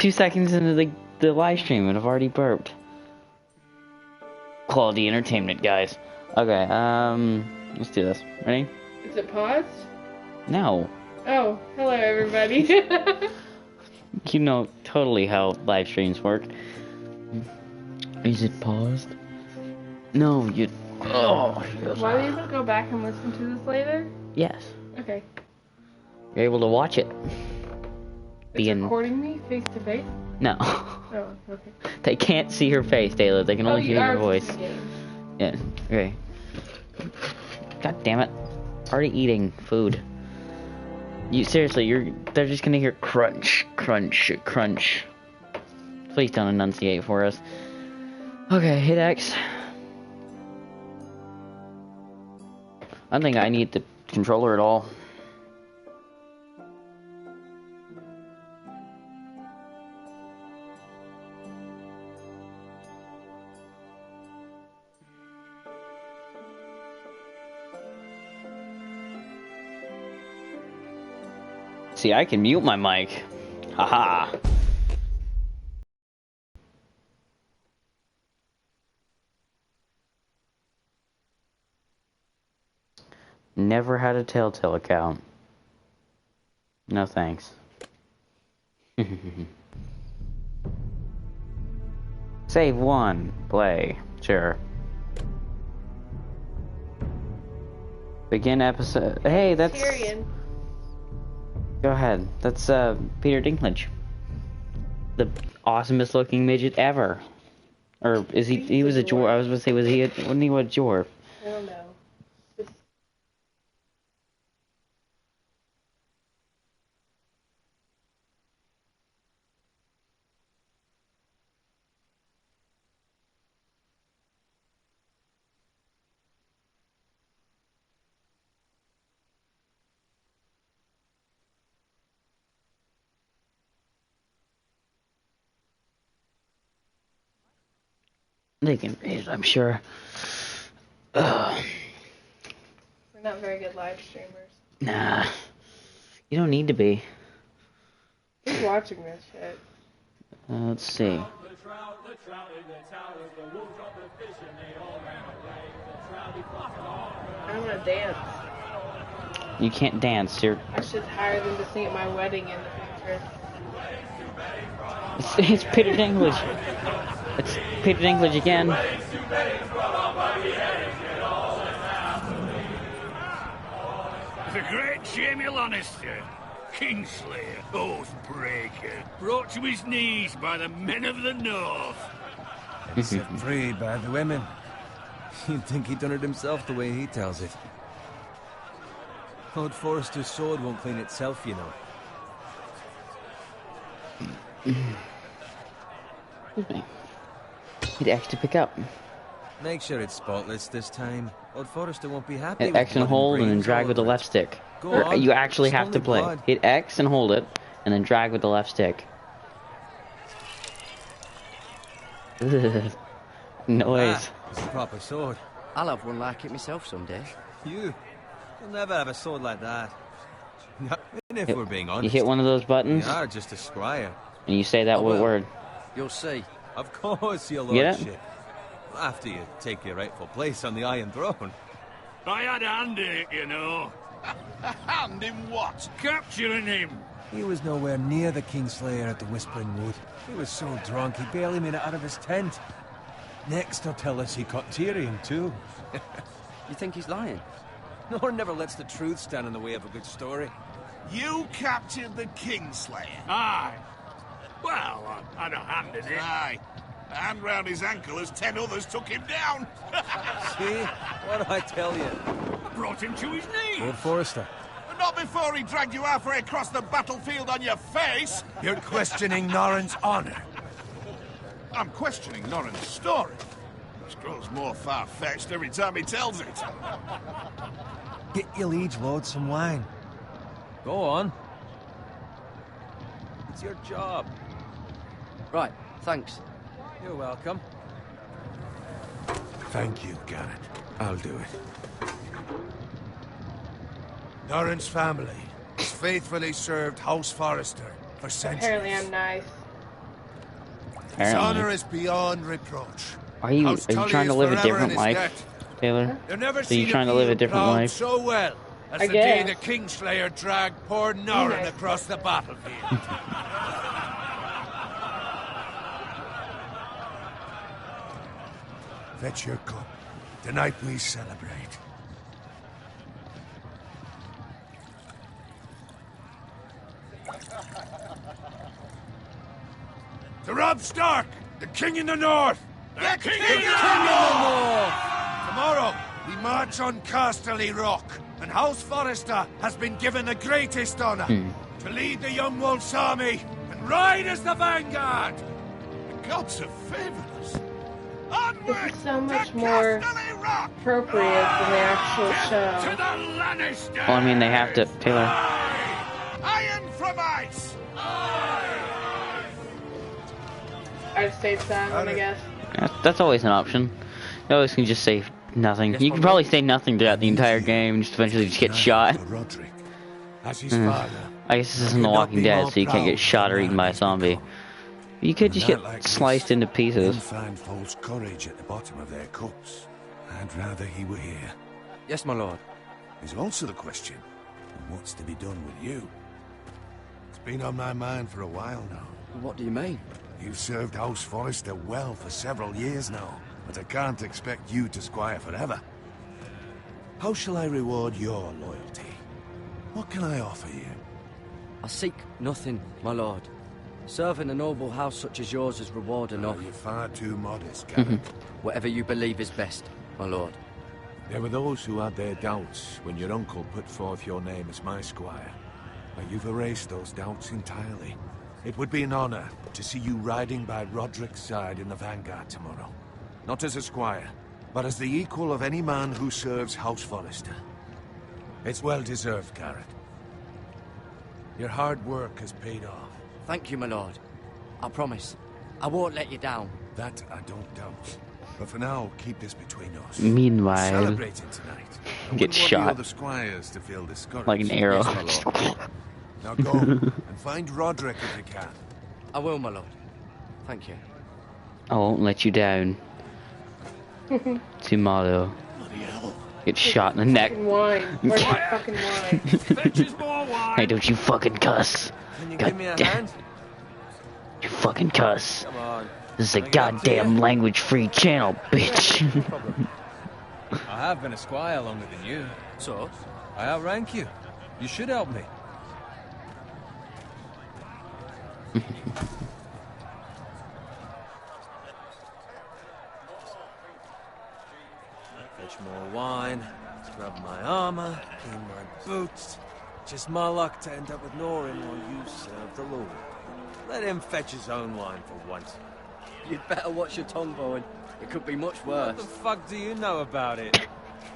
2 seconds into the live stream and I've already burped. Quality entertainment, guys. Okay, let's do this. Ready? Is it paused? No. Oh, hello everybody. You know totally how live streams work. Is it paused? No, you... Oh. Will I be able to go back and listen to this later? Yes. Okay. You're able to watch it. It's recording me face to face? No. Oh, okay. They can't see her face, Taylor. They can only hear your voice. Yeah, okay. God damn it. Already eating food. You seriously, they're just gonna hear crunch, crunch, crunch. Please don't enunciate for us. Okay, hit X. I don't think I need the controller at all. See, I can mute my mic. Haha. Never had a Telltale account. No thanks. Save one. Play. Sure. Begin episode. Hey, that's... Tyrion. Go ahead. That's Peter Dinklage, the awesomest looking midget ever. Or is he? He was a dwarf. I was gonna say, wasn't he a dwarf? I don't know. They can read it, I'm sure. Ugh. We're not very good live streamers. Nah. You don't need to be. Who's watching this shit? Let's see. I wanna dance. You can't dance. I should hire them to sing at my wedding in the future. It's Peter Dinklage. It's Peter Dinklage again. The great Jamie Lannister, Kingslayer, Oathbreaker, brought to his knees by the men of the North. Set free by the women. You'd think he'd done it himself the way he tells it. Lord Forrester's sword won't clean itself, you know. Excuse me. Hit X to pick up. Make sure it's spotless this time. Lord Forrester won't be happy. Hit X and hold, and then drag with the left stick. You actually have to play. Hit X and hold it, and then drag with the left stick. Ugh. Noise. It's a proper sword. I'll have one like it myself someday. You'll never have a sword like that. And if we're being honest, You hit one of those buttons, you are just a squire. and you say that word. You'll see. Of course, your Get it? lordship. After you take your rightful place on the Iron Throne. I had a hand in it, you know. A hand in what? Capturing him. He was nowhere near the Kingslayer at the Whispering Wood. He was so drunk he barely made it out of his tent. Next, he'll tell us he caught Tyrion, too. You think he's lying? Nor never lets the truth stand in the way of a good story. You captured the Kingslayer. Aye. Well, I had a hand in it. Aye. A hand round his ankle as 10 others took him down. See? What do I tell you? I brought him to his knees. Lord Forrester. Not before he dragged you halfway across the battlefield on your face. You're questioning Norrin's honor. I'm questioning Norrin's story. Which grows more far-fetched every time he tells it. Get your liege lord some wine. Go on. It's your job. Right, thanks. You're welcome. Thank you, Garrett. I'll do it. Norrin's family has faithfully served House Forrester for centuries. Apparently I'm nice. His honor Apparently. is beyond reproach. Are you House Tully trying to is live a forever in different his life, debt. Taylor? You've never Are seen you trying to live a field different plowed life? so well as I the day the guess. Kingslayer dragged poor Norrin Nice. across the battlefield. Fetch your cup. Tonight we celebrate. To Rob Stark, the King in the North! The King in the North! Tomorrow, we march on Casterly Rock, and House Forrester has been given the greatest honor to lead the Young Wolf's army and ride as the vanguard! The gods have favored us. Onward This is so much to more Casterly Rock! appropriate than the actual To show. the Lannisters! Well, I mean, they have to, Taylor. Iron from ice! I'd stay silent, I guess. That's always an option. You always can just say nothing. Yes, You can my probably lord. say nothing throughout the entire game and just eventually just get shot. For Roderick, as his father. I guess this isn't could The not Walking be Dead, more so you can't proud get shot or of eaten by a what zombie. become. You could just And get that like sliced this, into pieces. men find false courage at the bottom of their cups. I'd rather he were here. Yes, my lord. Is also the question, what's to be done with you? It's been on my mind for a while now. What do you mean? You've served House Forrester well for several years now, but I can't expect you to squire forever. How shall I reward your loyalty? What can I offer you? I seek nothing, my lord. Serving a noble house such as yours is reward enough. You're far too modest, Garrett. Whatever you believe is best, my lord. There were those who had their doubts when your uncle put forth your name as my squire. But you've erased those doubts entirely. It would be an honor to see you riding by Roderick's side in the vanguard tomorrow. Not as a squire, but as the equal of any man who serves House Forrester. It's well deserved, Garrett. Your hard work has paid off. Thank you, my lord. I promise. I won't let you down. That I don't doubt. But for now, keep this between us. Meanwhile, Celebrating tonight. I get wouldn't want shot. the other squires to feel discouraged. like an arrow. Yes, my lord. Now go and find Roderick if you can. I will, my lord. Thank you. I won't let you down. Tomorrow. Bloody hell. Get shot in the neck. Fucking wine. Where's your fucking wine? Fetches more wine! Hey, don't you fucking cuss. Can you God give me a damn. hand? You fucking cuss. Come on. This is a Can I get up to goddamn you? language-free channel, bitch. No problem. I have been a squire longer than you. So, I outrank you. You should help me. Fetch more wine, scrub my armor, clean my boots. Just my luck to end up with Norrin while you serve the Lord. Let him fetch his own wine for once. you'd better watch your tongue, Bowen. It could be much What worse. the fuck do you know about it?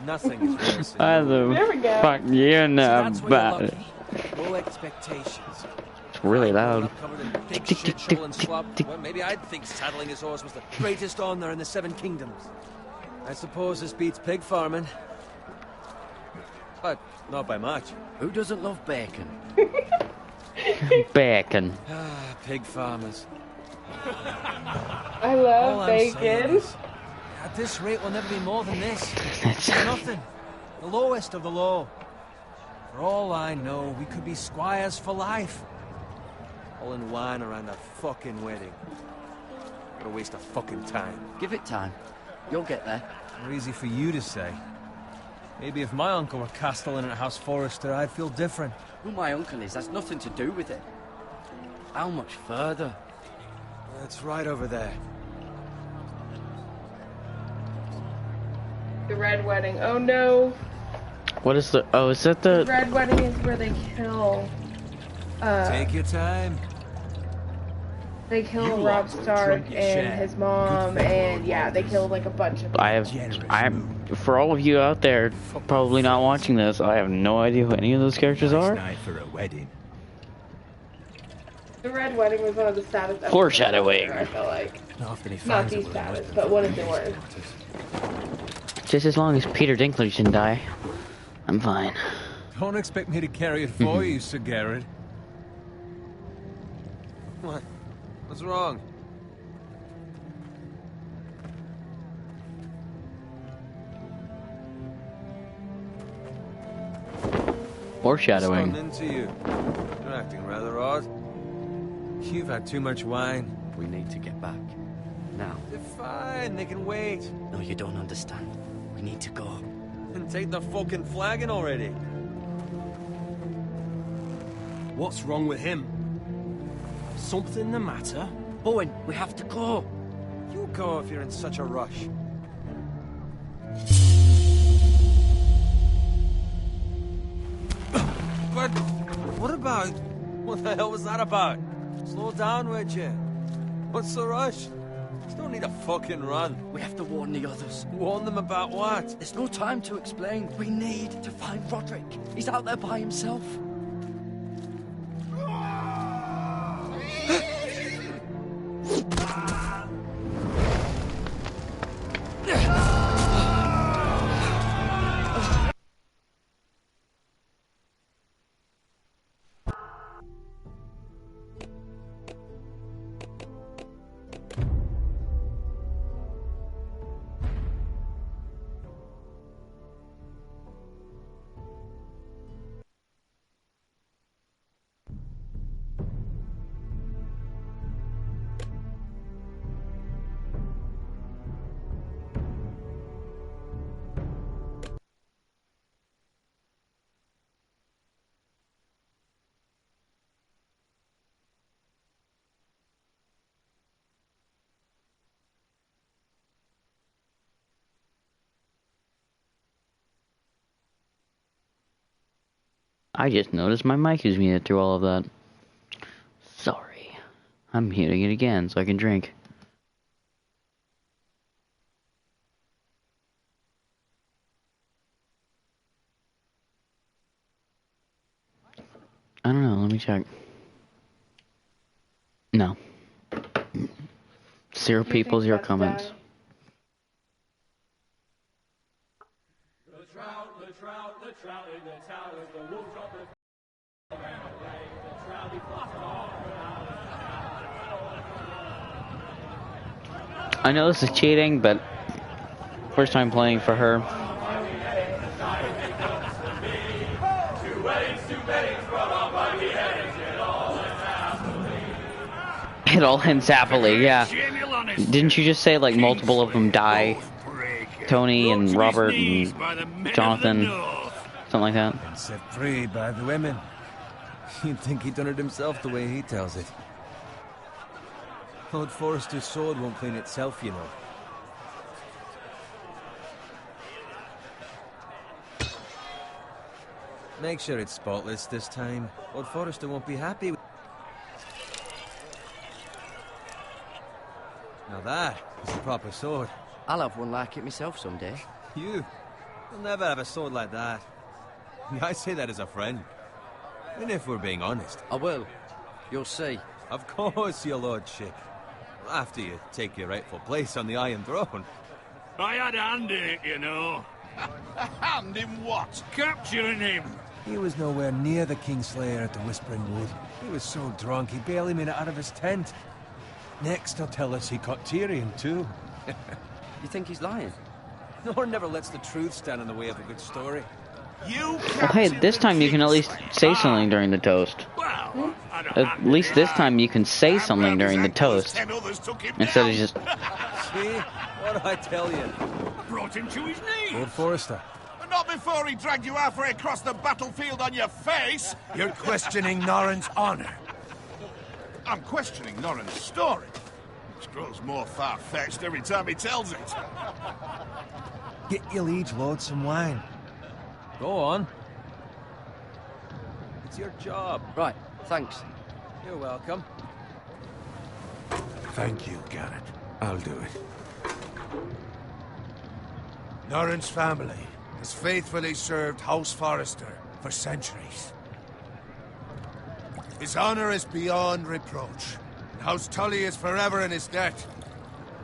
Nothing is worse than Why you. There we the go. fuck you See, know that's where you're about it? lucky. Low expectations. It's really loud. Covered in pig shit, shovel and slop. Well, maybe I'd think saddling his horse was the greatest honor in the Seven Kingdoms. I suppose this beats pig farming. But not by much. Who doesn't love bacon? Bacon. Ah, pig farmers. I All love I'm saying bacon. is, at this rate, we'll never be more than this. That's Nothing. The lowest of the low. For all I know, we could be squires for life. All in wine around a fucking wedding. What a waste of fucking time. Give it time. You'll get there. More easy for you to say. Maybe if my uncle were castellan at House Forrester, I'd feel different. Who my uncle is has nothing to do with it. How much further? That's right over there. The Red Wedding. Oh no. What is the? Oh, is that The the? Red Wedding is where they kill. Take your time. They kill Rob Stark and his mom, and yeah, they kill like a bunch of. I'm for all of you out there probably not watching this. I have no idea who any of those characters are. Night for a wedding. The Red Wedding was one of the saddest. episodes Foreshadowing. ever, I feel like After he not finds the it, saddest, but one of the worst. Just as long as Peter Dinklage didn't die, I'm fine. Don't expect me to carry it for you, Sir Garrett. What? What's wrong? Foreshadowing. Into you. You're acting rather odd. You've had too much wine. We need to get back. Now. They're fine, they can wait. No, you don't understand. We need to go. And take the fucking flagon already. What's wrong with him? Something the matter? Owen, we have to go. You go if you're in such a rush. But what about... What the hell was that about? Slow down, would you? What's the rush? There's no need to fucking run. We have to warn the others. Warn them about what? There's no time to explain. We need to find Roderick. He's out there by himself. I just noticed my mic is muted through all of that. Sorry. I'm muting it again so I can drink. I don't know, let me check. No. 0 people, 0 comments. I know this is cheating, but first time playing for her. It all ends happily, yeah. Didn't you just say like multiple of them die? Tony and Robert and Jonathan, something like that. And set free by the women. You'd think he'd done it himself the way he tells it. Lord Forrester's sword won't clean itself, you know. Make sure it's spotless this time. Lord Forrester won't be happy with... Now that is a proper sword. I'll have one like it myself someday. You'll never have a sword like that. I say that as a friend. And if we're being honest. I will. You'll see. Of course, your lordship. After you take your rightful place on the Iron Throne. I had a hand in it, you know. A hand in what? Capturing him. He was nowhere near the Kingslayer at the Whispering Wood. He was so drunk he barely made it out of his tent. Next he'll tell us he caught Tyrion too. You think he's lying? Nor never lets the truth stand in the way of a good story. You Well, hey, this time you can at least say something during the toast. Well, At least this time you can say something during the toast. Instead of just... See? What did I tell you? brought him to his knees. Lord Forrester. Not before he dragged you halfway across the battlefield on your face. You're questioning Norrin's honor. I'm questioning Norrin's story, which grows more far-fetched every time he tells it. Get your liege lord some wine. Go on. It's your job. Right, thanks. You're welcome. Thank you, Garrett. I'll do it. Norrin's family has faithfully served House Forrester for centuries. His honor is beyond reproach, and House Tully is forever in his debt.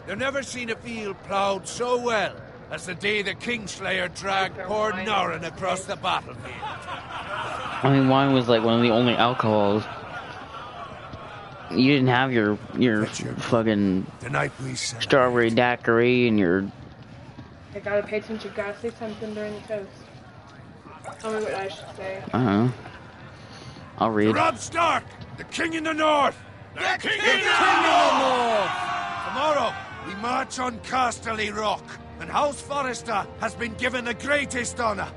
They've never seen a field ploughed so well as the day the Kingslayer dragged poor Norrin across the battlefield. I mean, wine was like one of the only alcohols. You didn't have your fucking The night we celebrate. strawberry daiquiri and your... I gotta pay attention, gotta say something during the toast. Tell me what I should say. I don't know. I'll read. Robb Stark, the king in the north. The king in the north! Tomorrow, we march on Casterly Rock, and House Forrester has been given the greatest honor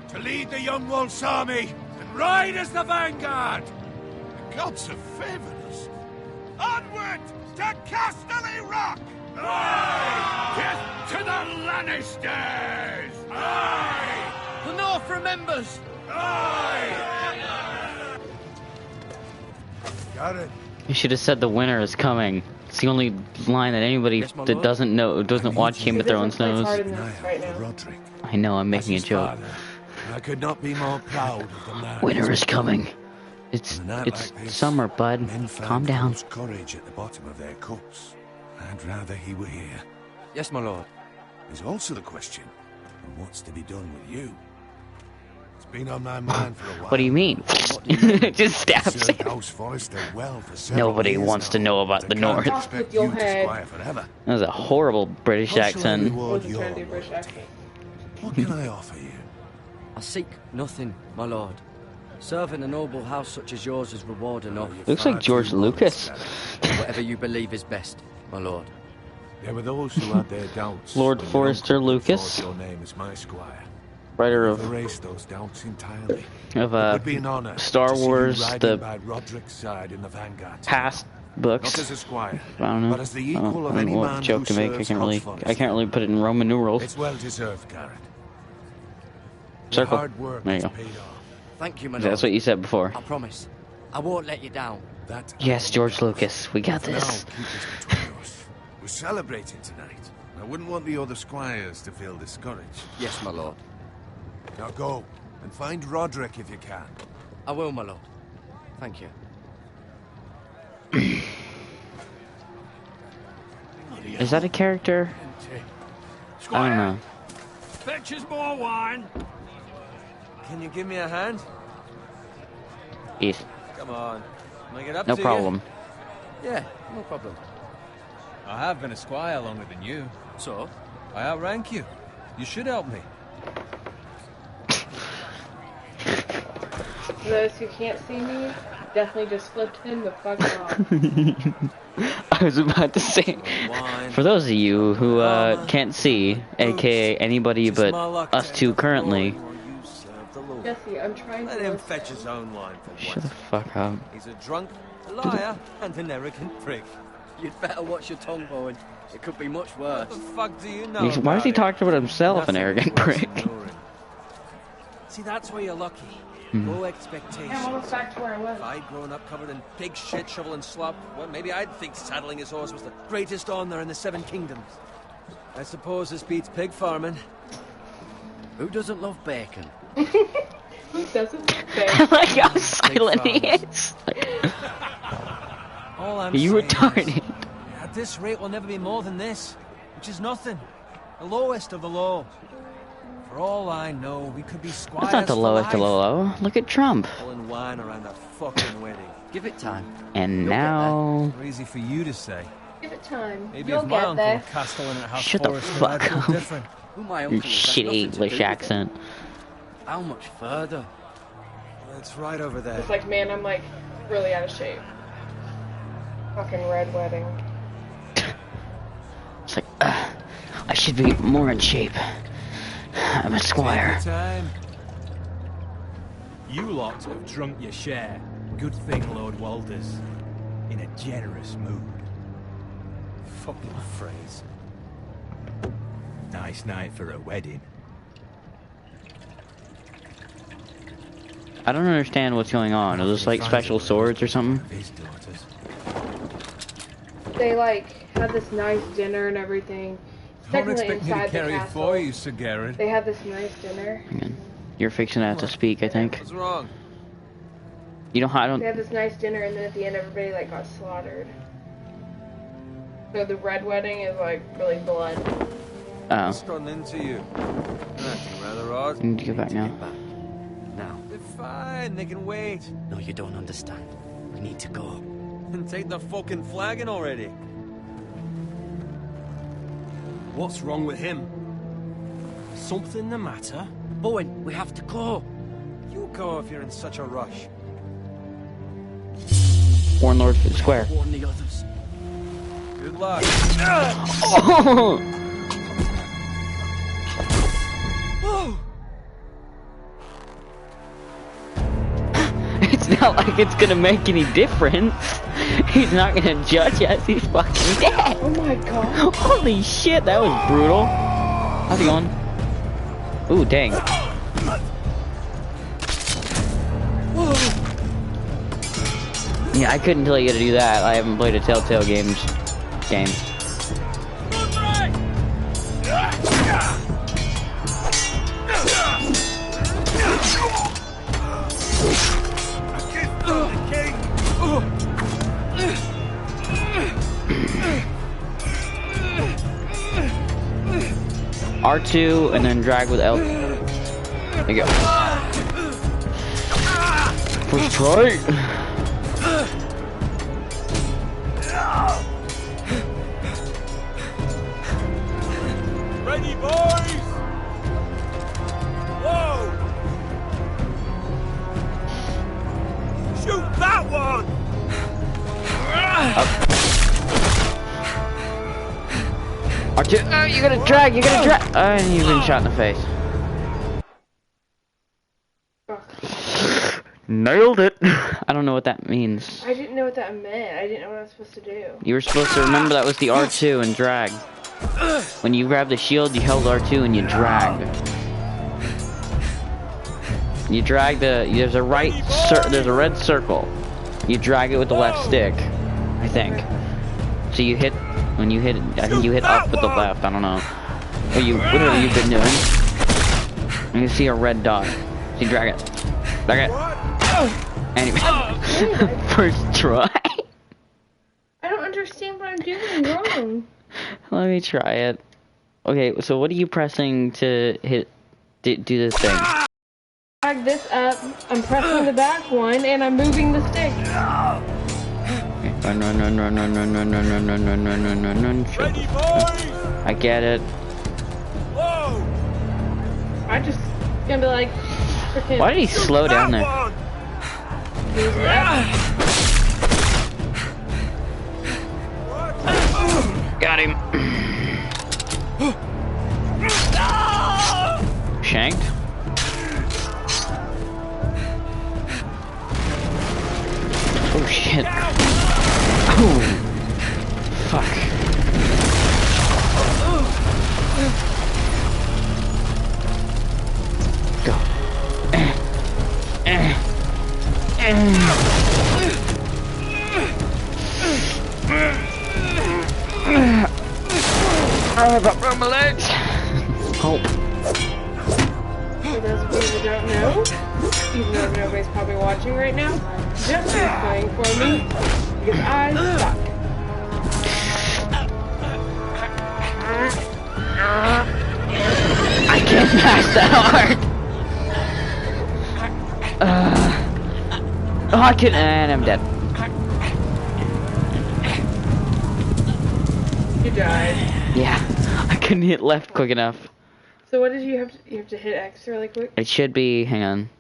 to lead the Young Wolf's army and ride as the vanguard. The gods have favored us. Onward to Casterly Rock! Aye! Death to the Lannisters! Aye! The North remembers! Aye! Garrett, You should have said the winter is coming. It's the only line that anybody Yes, my that lord. doesn't watch Game of Thrones knows. Harder than this right now. Roderick. I know, I'm making a As his joke. father, I could not be more proud of the man. Winter is coming. It's On a night like this, summer, bud. men find Calm down. false courage at the bottom of their cups. I'd rather he were here. Yes, my lord. There's also the question of what's to be done with you. It's been on my mind for a while. What do you mean? Just stabs Served him. House Forrester well for several Nobody years wants to now, know about but the I can't North. Talk expect with your you to head. squire forever. That was a horrible British How shall I accent. reward Wasn't your trying to do British loyalty? accent. What can I offer you? I seek nothing, my lord. Serving a noble house such as yours is reward enough. Looks like George Lucas. Whatever you believe is best, my lord. There were those who had their doubts. Lord when your Forrester uncle put Lucas. forth Your name is my squire. Writer I've of erased those doubts entirely. of It would be an honor Star to see you Wars, riding the by Roderick's side in the vanguard. past Not books. as a squire, I don't know. but as the I equal don't of know any what man joke who to make. I serves can't really. House Forrester. I can't really put it in Roman numerals. It's well deserved, Garrett. Your Circle. hard work There you is go. paid off. Thank you, my lord. That's what you said before. I promise. I won't let you down. That Yes, George Lucas. We got For now, this. keep this between us. We're celebrating tonight. I wouldn't want the other squires to feel discouraged. Yes, my lord. Now go and find Roderick if you can. I will, my lord. Thank you. Is that a character? I don't know. Fetch us more wine. Can you give me a hand? Yes. Come on. Make it up No to problem. You. Yeah, no problem. I have been a squire longer than you. So, I outrank you. You should help me. For those who can't see me, definitely just flipped him the fuck off. I was about to say, Wine. for those of you who can't see, aka anybody but us two currently, You serve the Lord. Jesse, I'm trying to Let him listen. fetch his own wine for shut once. the fuck up. He's a drunk, a liar, and an arrogant prick. you'd better watch your tongue, Bowen. It could be much worse. What the fuck do you know? Why does he about talk about himself, an Nothing arrogant worse prick? than ignoring. See, that's where you're lucky. Low expectations. Yeah, I'm almost back to where I was. If I'd grown up covered in pig shit, shovel and slop, well, maybe I'd think saddling his horse was the greatest honor in the Seven Kingdoms. I suppose this beats pig farming. Who doesn't love bacon? Who doesn't say? I like how silent he is. All I'm You saying retarded. is, at this rate, we'll never be more than this, which is nothing. The lowest of the low. For all I know, we could be squires That's not the for lowest of the life. low. Look at Trump. Pulling wine around a fucking wedding. Give it time. And You'll get now... Easy for you to say. Give it time. Maybe You'll if my get uncle there. were Castellan at House Shut the Forrester, fuck I'd feel up. different. Who my Your uncle is has shitty nothing to English do with it. accent. How much further? It's right over there. It's like, man, I'm like really out of shape. Fucking red wedding. It's like, I should be more in shape. I'm a squire. Take your time. You lot have drunk your share. Good thing Lord Walder's in a generous mood. Fucking phrase. Nice night for a wedding. I don't understand what's going on. Is this like special swords or something? His daughters. They like had this nice dinner and everything. Don't Technically expect me to inside the carry it castle. for you, Sir Garrett. They had this nice dinner. You're fixing to have to speak, I think. What's wrong? You know how I They don't... had this nice dinner, and then at the end, everybody like got slaughtered. So the red wedding is like really blood. Oh. What's gotten into you? Acting rather odd. I need to get back now. Get back. Now. They're fine, they can wait. No, you don't understand. We need to go. And take the fucking flagon already. What's wrong with him? Something the matter? Bowen, we have to go. go if you're in such a rush. Warn Lord for the square. Warn the others. Good luck. Oh! It's not like it's gonna make any difference. He's not gonna judge us. He's fucking dead. Oh my god. Holy shit, that was brutal. How's it going? Ooh, dang. Yeah, I couldn't tell you to do that. I haven't played a Telltale game. R2 and then drag with L. There you go. First try. Ready, boys! Whoa! Shoot that one! R2, oh, you gotta drag, and you've been shot in the face. Nailed it! I don't know what that means. I didn't know what that meant. I didn't know what I was supposed to do. You were supposed to remember that was the R2 and drag. When you grab the shield, you held R2 and you drag. You drag there's a red circle. You drag it with the left stick, I think. So you hit, when you hit it, I think you hit up with the left, I don't know. Or whatever you've been doing. And you see a red dot. So you drag it. Drag it. Anyway, first try. I don't understand what I'm doing wrong. Let me try it. Okay, so what are you pressing to do this thing? Drag this up, I'm pressing the back one, and I'm moving the stick. Run. Ready, boys! I get it. Whoa! I just gonna be like, freaking. Why did he slow down there? Got him. Shanked. Oh shit. Oh. Fuck. Go. I've got my legs. Hope. For those of you who don't know, even though nobody's probably watching right now, Justin's playing for me because I suck. I can't pass that hard. Oh, I can, and I'm dead. You died. Yeah, I couldn't hit left quick enough. So what did you have to hit X really quick? It should be, hang on.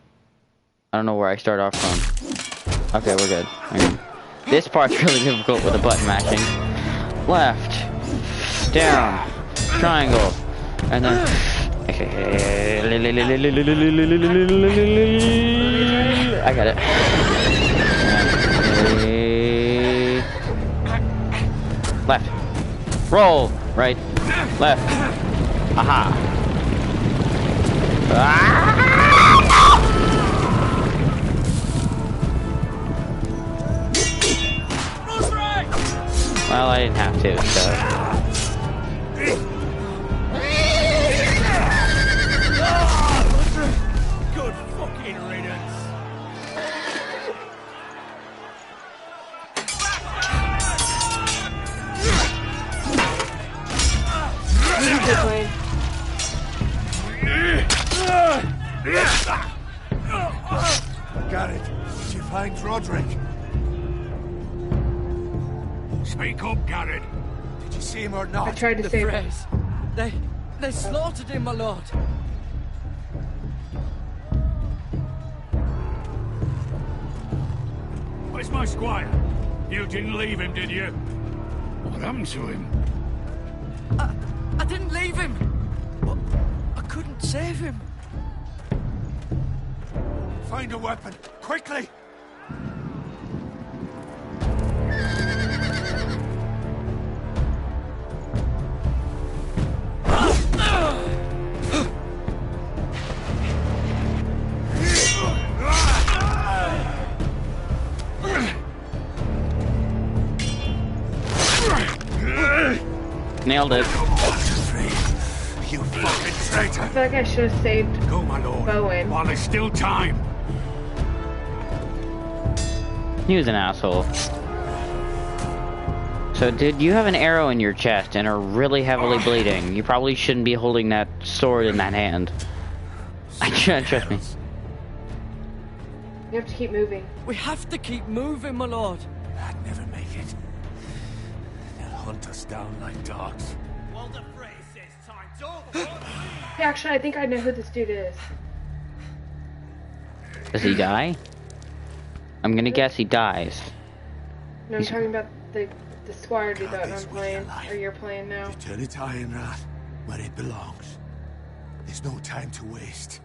I don't know where I start off from. Okay, we're good. Hang on. This part's really difficult with the button mashing. Left, down, triangle, and then... I got it. Left. Roll. Right. Left. Aha. Well, I didn't have to, so... Good fucking riddance. Got it. Did you find Roderick? Speak up, Garrett. Did you see him or I not? tried to The save him. Freys. They slaughtered him, my lord. Where's my squire? You didn't leave him, did you? What happened to him? I didn't leave him. But I couldn't save him. Find a weapon, quickly! Nailed it. You fucking traitor! I feel like I should have saved Go, my lord. Bowen. While there's still time. He was an asshole. So, dude, you have an arrow in your chest and are really heavily bleeding. You probably shouldn't be holding that sword in that hand. Trust me. You have to keep moving. We have to keep moving, my lord. I'd never make it. They'll hunt us down like dogs. Hey, actually, I think I know who this dude is. Does he die? I'm gonna guess he dies. No, I'm talking about the squire dude that I'm playing, or you're playing now. Return it to Ironrath, where it belongs. There's no time to waste.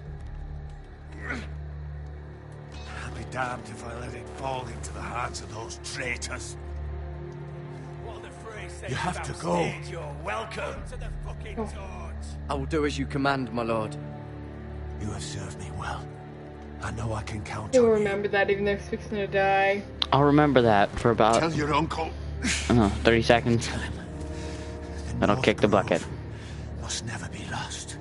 I'll be damned if I let it fall into the hands of those traitors. You have to go. You're welcome to the fucking torch. I will do as you command, my lord. You have served me well. I know I can count He'll on remember that even though he's fixing to die. I'll remember that for you. about Tell your uncle. 30 seconds. Then I'll kick the bucket. Must never be lost.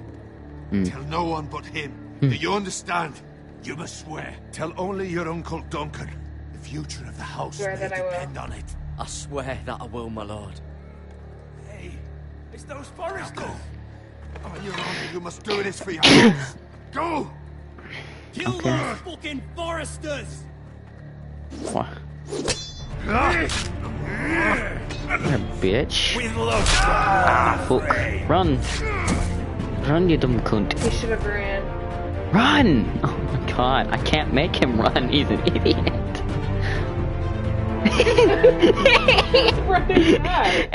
Mm. Tell no one but him. Do you understand? You must swear. Tell only your Uncle Duncan. The future of the house Swear may that I will. depend on it. I swear that I will, my lord. Hey, it's those foresters. Go. On your honor, you must do this for your house. Go! Kill those fucking foresters! What? Bitch. With love. Ah, fuck. Run. Run, you dumb cunt. He should have ran. Run! Oh my god, I can't make him run. He's an idiot. Running back.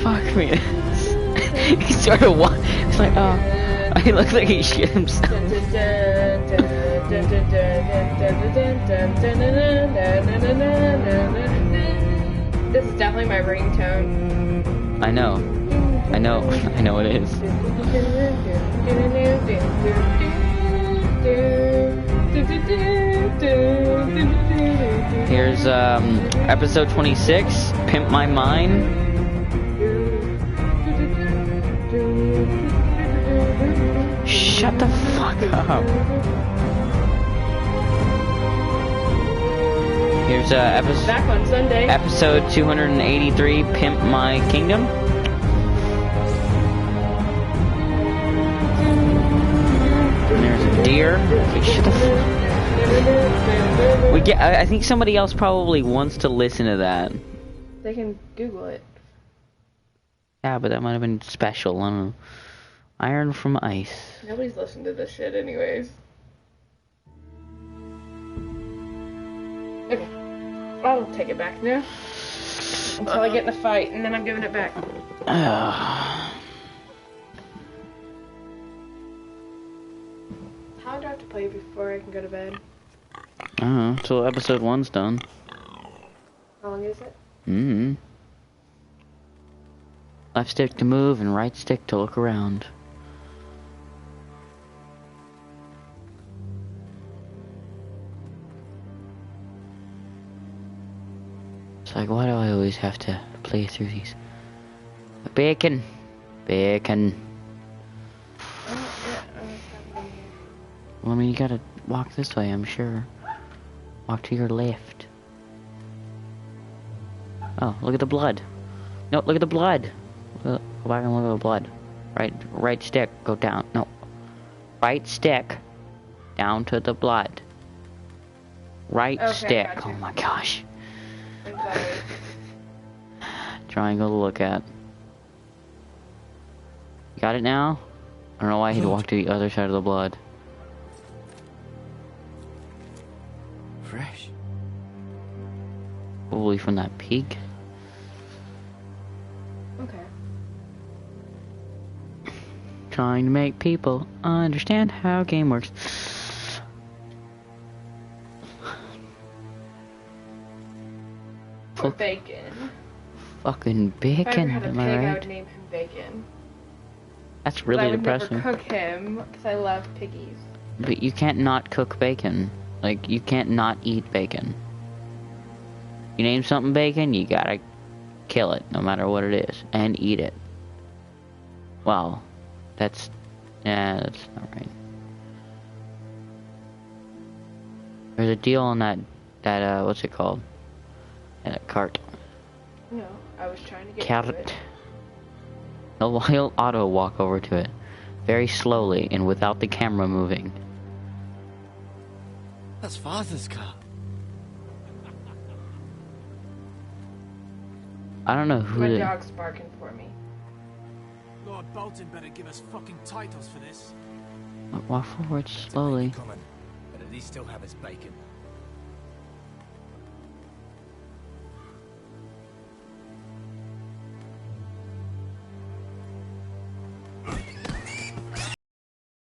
Fuck me. He started walking. It's like, oh. He looks like he shit himself. This is definitely my ringtone. I know. I know. I know it is. Here's episode 26, Pimp My Mind. Shut the fuck up. Here's Back on Sunday. episode 283, Pimp My Kingdom. And there's a deer. Okay, shut the fuck. I think somebody else probably wants to listen to that. They can Google it. Yeah, but that might have been special. I don't know. Iron from Ice. Nobody's listening to this shit anyways. Okay. I'll take it back now. Until I get in a fight, and then I'm giving it back. How do I have to play before I can go to bed? I don't know. Till episode 1's done. How long is it? Mm-hmm. Left stick to move and right stick to look around. It's like, why do I always have to play through these? Bacon! Bacon. Well, I mean, you gotta walk this way, I'm sure. Walk to your left. Oh, look at the blood. No, look at the blood. Go back and look at the blood. Right stick, go down. No. Right stick, down to the blood. Right stick. Oh my gosh. Triangle to look at. You got it now? don't know why he'd walk to the other side of the blood. Fresh. Probably from that pig. Okay. Trying to make people understand how a game works. Or bacon. Fucking If I ever bacon, had a am pig, I I right? would name him Bacon. That's really I would depressing. never cook him because I love piggies. But you can't not cook bacon. Like, you can't not eat bacon. You name something bacon, you gotta kill it, no matter what it is, and eat it. Well, that's not right. There's a deal on that what's it called? Cart. No, I was trying to get to Cart. it. He'll auto walk over to it, very slowly and without the camera moving. That's Father's car. I don't know who. My dog's barking for me. Lord Bolton better give us fucking titles for this. Walk forward slowly. Coming, but at least still have his bacon.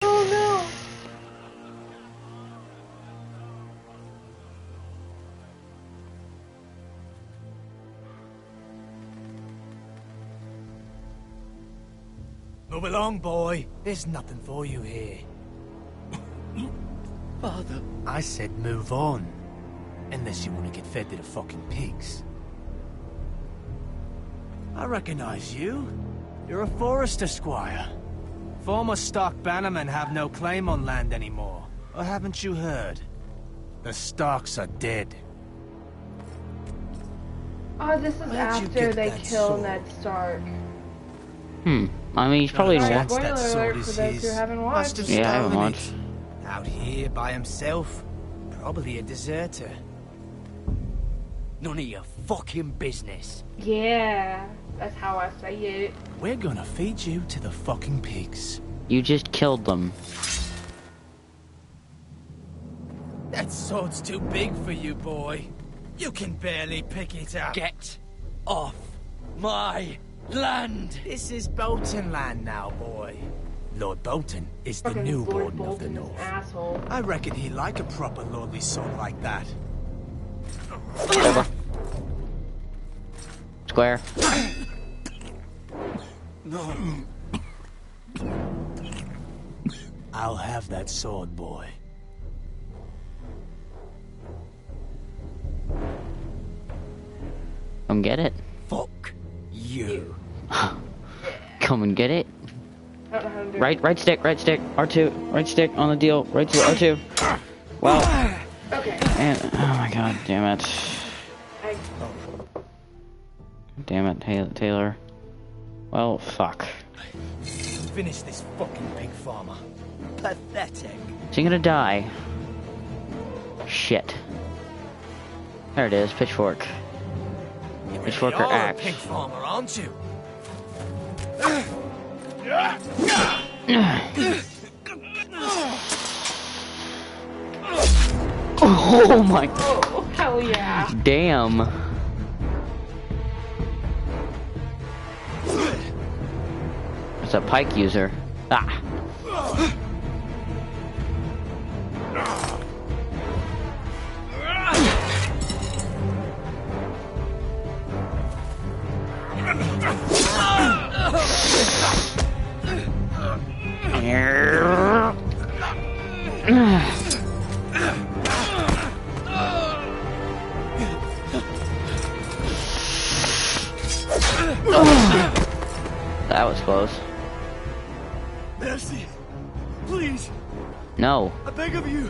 Oh no! Move along, boy. There's nothing for you here. Father. I said move on. Unless you want to get fed to the fucking pigs. I recognize you. You're a Forester squire. Former Stark bannermen have no claim on land anymore. Or haven't you heard? The Starks are dead. Oh, this is Where'd you after get they that kill sword? Ned Stark. I mean, he's probably No in chance war. Spoiler that alert sword for is those who his. haven't Must watched. have Yeah, I haven't stolen watched. it. Out here by himself. Probably a deserter. None of your fucking business. Yeah, that's how I say it. We're gonna feed you to the fucking pigs. You just killed them. That sword's too big for you, boy. You can barely pick it up. Get off my land! This is Bolton land now, boy. Lord Bolton is the Fucking new Lord warden of Bolton the is North. asshole. I reckon he'd like a proper lordly sword like that. Over. Square. No. I'll have that sword, boy. Come get it. Fuck you. Come and get it. I don't know how to do Right stick, R2, right stick on the deal, right to R2. Well, it. Okay. and, oh my god, damn it. I, Damn it, Taylor. Well, fuck. Finish this fucking pig farmer. Pathetic. Is he gonna die? Shit. There it is, pitchfork. Pitchfork or You're a axe. pig farmer, aren't you? Oh my oh, hell yeah. damn. It's a pike user. Ah. That was close. Mercy. Please, No. I beg of you.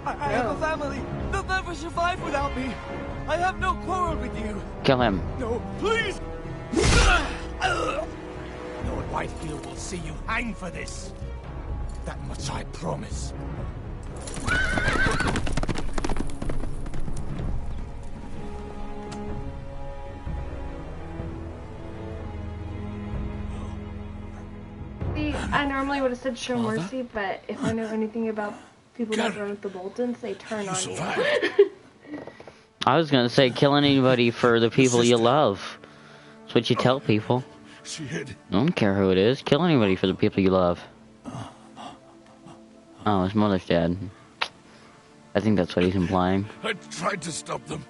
I have a family. They'll never survive without me. I have no quarrel with you. Kill him. No, please. Lord Whitefield will see you hang for this. That much I promise. See, I normally would have said show mercy, but if I know anything about people that run with the Boltons, they turn on you. I was gonna say kill anybody for the people you love. That's what you tell people. She hid. I don't care who it is. Kill anybody for the people you love. Oh, his mother's dead. I think that's what he's implying. I tried to stop them.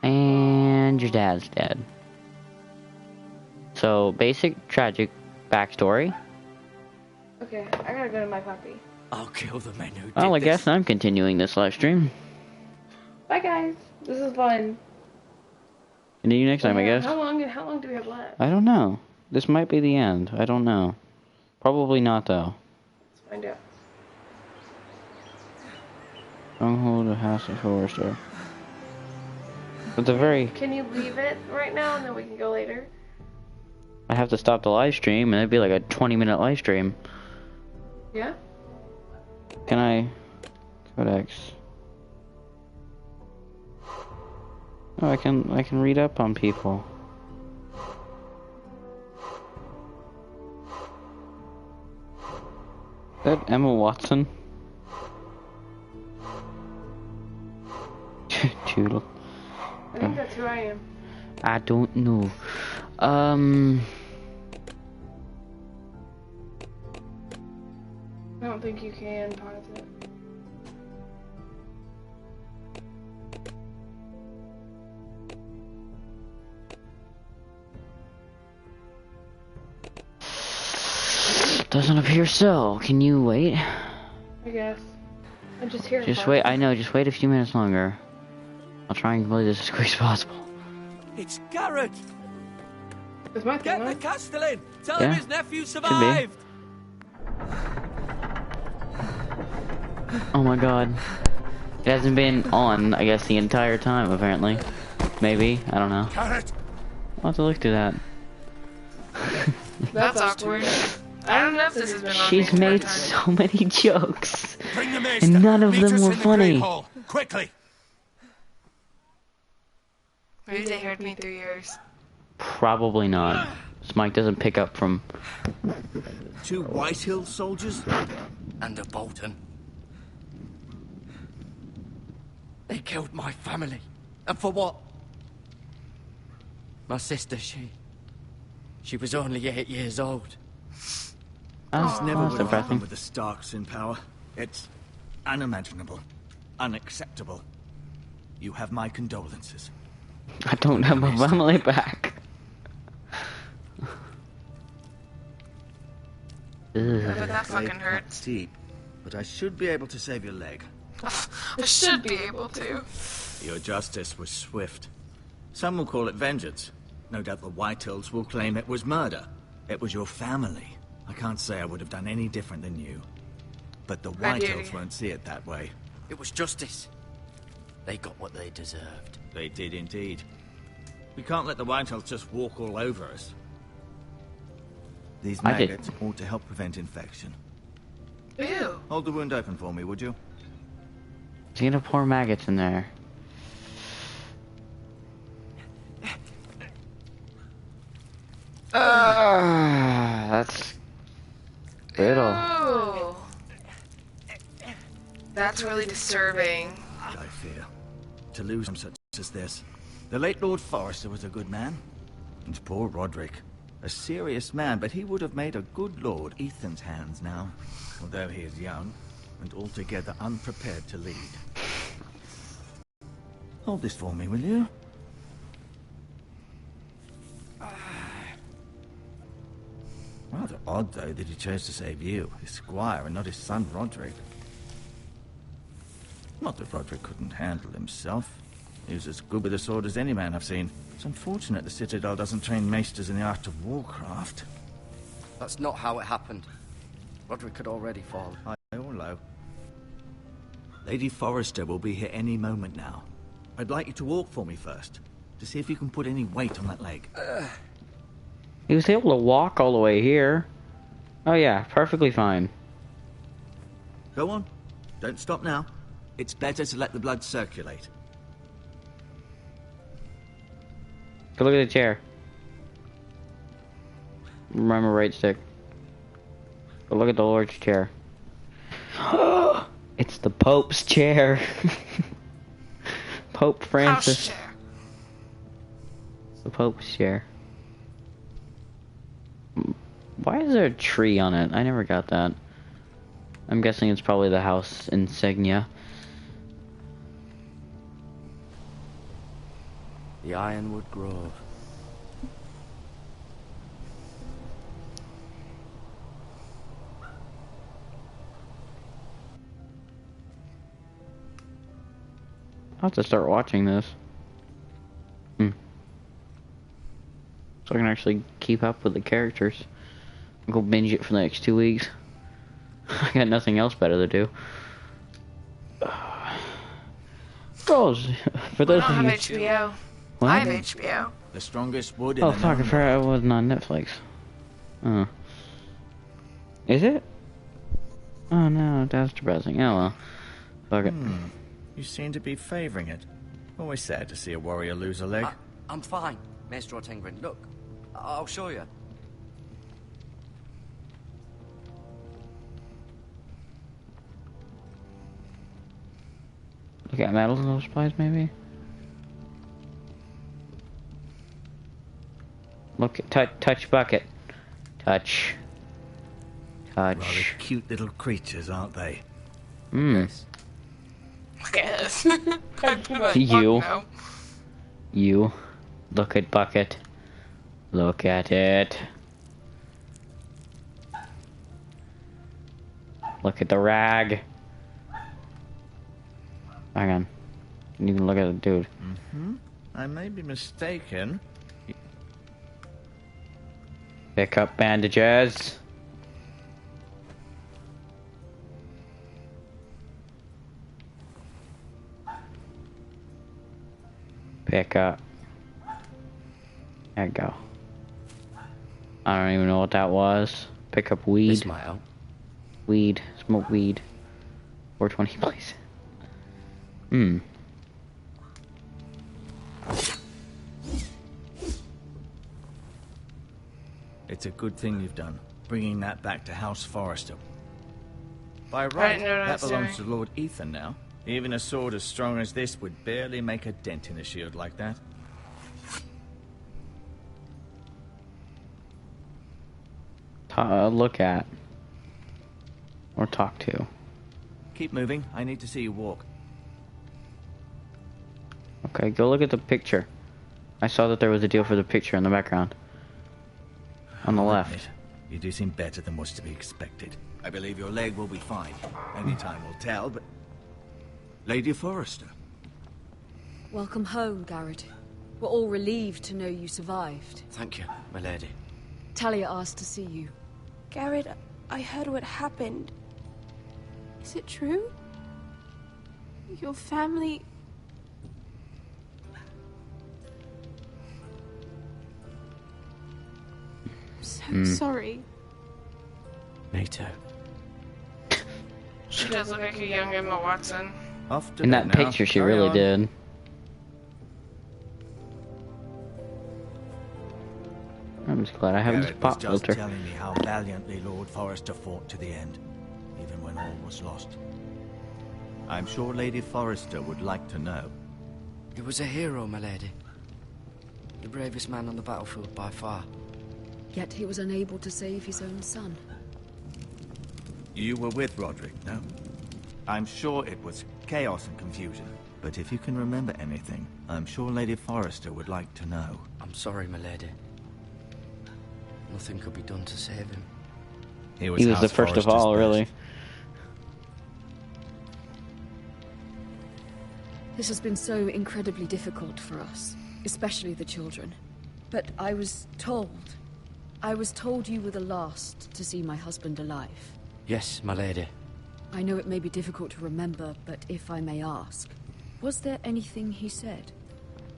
And your dad's dead. So, basic, tragic backstory. Okay, I gotta go to my puppy. I'll kill the men who did Well, I this. guess I'm continuing this live stream. Bye, guys. This is fun. Continue next time, I guess. How long do we have left? I don't know. This might be the end. I don't know. Probably not, though. Let's find out. Stronghold of House of Forrester. But the very... Can you leave it right now and then we can go later? I have to stop the live stream, and it'd be like a 20-minute live stream. Yeah? Can I... Codex... Oh, I can read up on people. Is that Emma Watson? Toodle. I think that's who I am. I don't know. I don't think you can pause it. Doesn't appear so. Can you wait? I guess. I just hear it. Just wait. I know. Just wait a few minutes longer. I'll try and complete this as quick as possible. It's Garrett! Is my thing Get the on? Castellan! Tell Yeah. him his nephew survived! Oh my god. It hasn't been on, I guess, the entire time, apparently. Maybe. I don't know. Garrett! I'll have to look through that. That's awkward. I don't know if this has been on. She's made so many jokes. Bring the maester. And none of Meet them us were in the funny. Great Hall. Quickly! Maybe they heard me through yours. Probably not. Smike doesn't pick up from... 2 Whitehill soldiers? And a Bolton. They killed my family. And for what? My sister, she was only 8 years old. It's never that's would have happened depressing. with the Starks in power. It's unimaginable. Unacceptable. You have my condolences. I don't have my family back. But that fucking hurts. Deep, but I should be able to save your leg. I should be able to. Your justice was swift. Some will call it vengeance. No doubt the Whitehills will claim it was murder. It was your family. I can't say I would have done any different than you. But the I do. Whitehills won't see it that way. It was justice. They got what they deserved. They did indeed. We can't let the Whitehills just walk all over us. These I did. maggots ought to help prevent infection. Ew. Hold the wound open for me, would you? He's gonna pour maggots in there. That's... brittle. Oh. That's really disturbing. I fear. To lose him such as this. The late Lord Forrester was a good man. And poor Roderick. A serious man, but he would have made a good lord. Ethan's hands now. Although he is young, and altogether unprepared to lead. Hold this for me, will you? Rather odd, though, that he chose to save you, his squire, and not his son Roderick. Not that Roderick couldn't handle himself. He was as good with a sword as any man I've seen. It's unfortunate the Citadel doesn't train maesters in the art of warcraft. That's not how it happened. Roderick had already fallen. High or low. Lady Forrester will be here any moment now. I'd like you to walk for me first, to see if you can put any weight on that leg. He was able to walk all the way here. Oh yeah, perfectly fine. Go on. Don't stop now. It's better to let the blood circulate. Go look at the chair. Remember right stick. But look at the Lord's chair. It's the Pope's chair. Pope Francis. House chair. It's the Pope's chair. Why is there a tree on it? I never got that. I'm guessing it's probably the house insignia. The Ironwood Grove. I'll have to start watching this. So I can actually keep up with the characters. I'll go binge it for the next 2 weeks. I got nothing else better to do. Girls, for those I of don't you... have HBO. What? I have HBO. The strongest wood in Oh the fuck, I known forgot it wasn't on Netflix. Oh. Is it? Oh no, that's depressing. Oh well. Fuck it. You seem to be favoring it. Always sad to see a warrior lose a leg. I'm fine, Maestro Tengrin. Look, I'll show you. Look at medals and those supplies, maybe? Look, touch bucket. Touch. Rather cute little creatures, aren't they? Yes. Yes. You. No. You. Look at bucket. Look at it. Look at the rag. Hang on. You can look at the dude. I may be mistaken. Pick up bandages. Pick up. There you go. I don't even know what that was. Pick up weed. This might help. Weed. Smoke weed. 420, please. It's a good thing you've done, bringing that back to House Forrester. By I right, didn't know what I that was belongs doing. to Lord Ethan now. Even a sword as strong as this would barely make a dent in a shield like that. Look at. Or talk to. Keep moving. I need to see you walk. Okay, go look at the picture. I saw that there was a deal for the picture in the background. On the left. Admit, you do seem better than was to be expected. I believe your leg will be fine. Only time will tell, but... Lady Forrester. Welcome home, Garrett. We're all relieved to know you survived. Thank you, my lady. Talia asked to see you. Garrett, I heard what happened. Is it true? Your family... I'm so sorry. Me too. She does look like a young Emma Watson. Off to In bed that now. picture, she Carry really on. did. I'm just glad I have this Garrett was pop just filter. telling me how valiantly Lord Forrester fought to the end, even when all was lost. I'm sure Lady Forrester would like to know. He was a hero, my lady. The bravest man on the battlefield by far. Yet he was unable to save his own son. You were with Roderick, no? I'm sure it was chaos and confusion. But if you can remember anything, I'm sure Lady Forrester would like to know. I'm sorry, my lady. Nothing could be done to save him. He was the House first of Forrester's all, best. really. This has been so incredibly difficult for us, especially the children. But I was told you were the last to see my husband alive. Yes, my lady. I know it may be difficult to remember, but if I may ask, was there anything he said?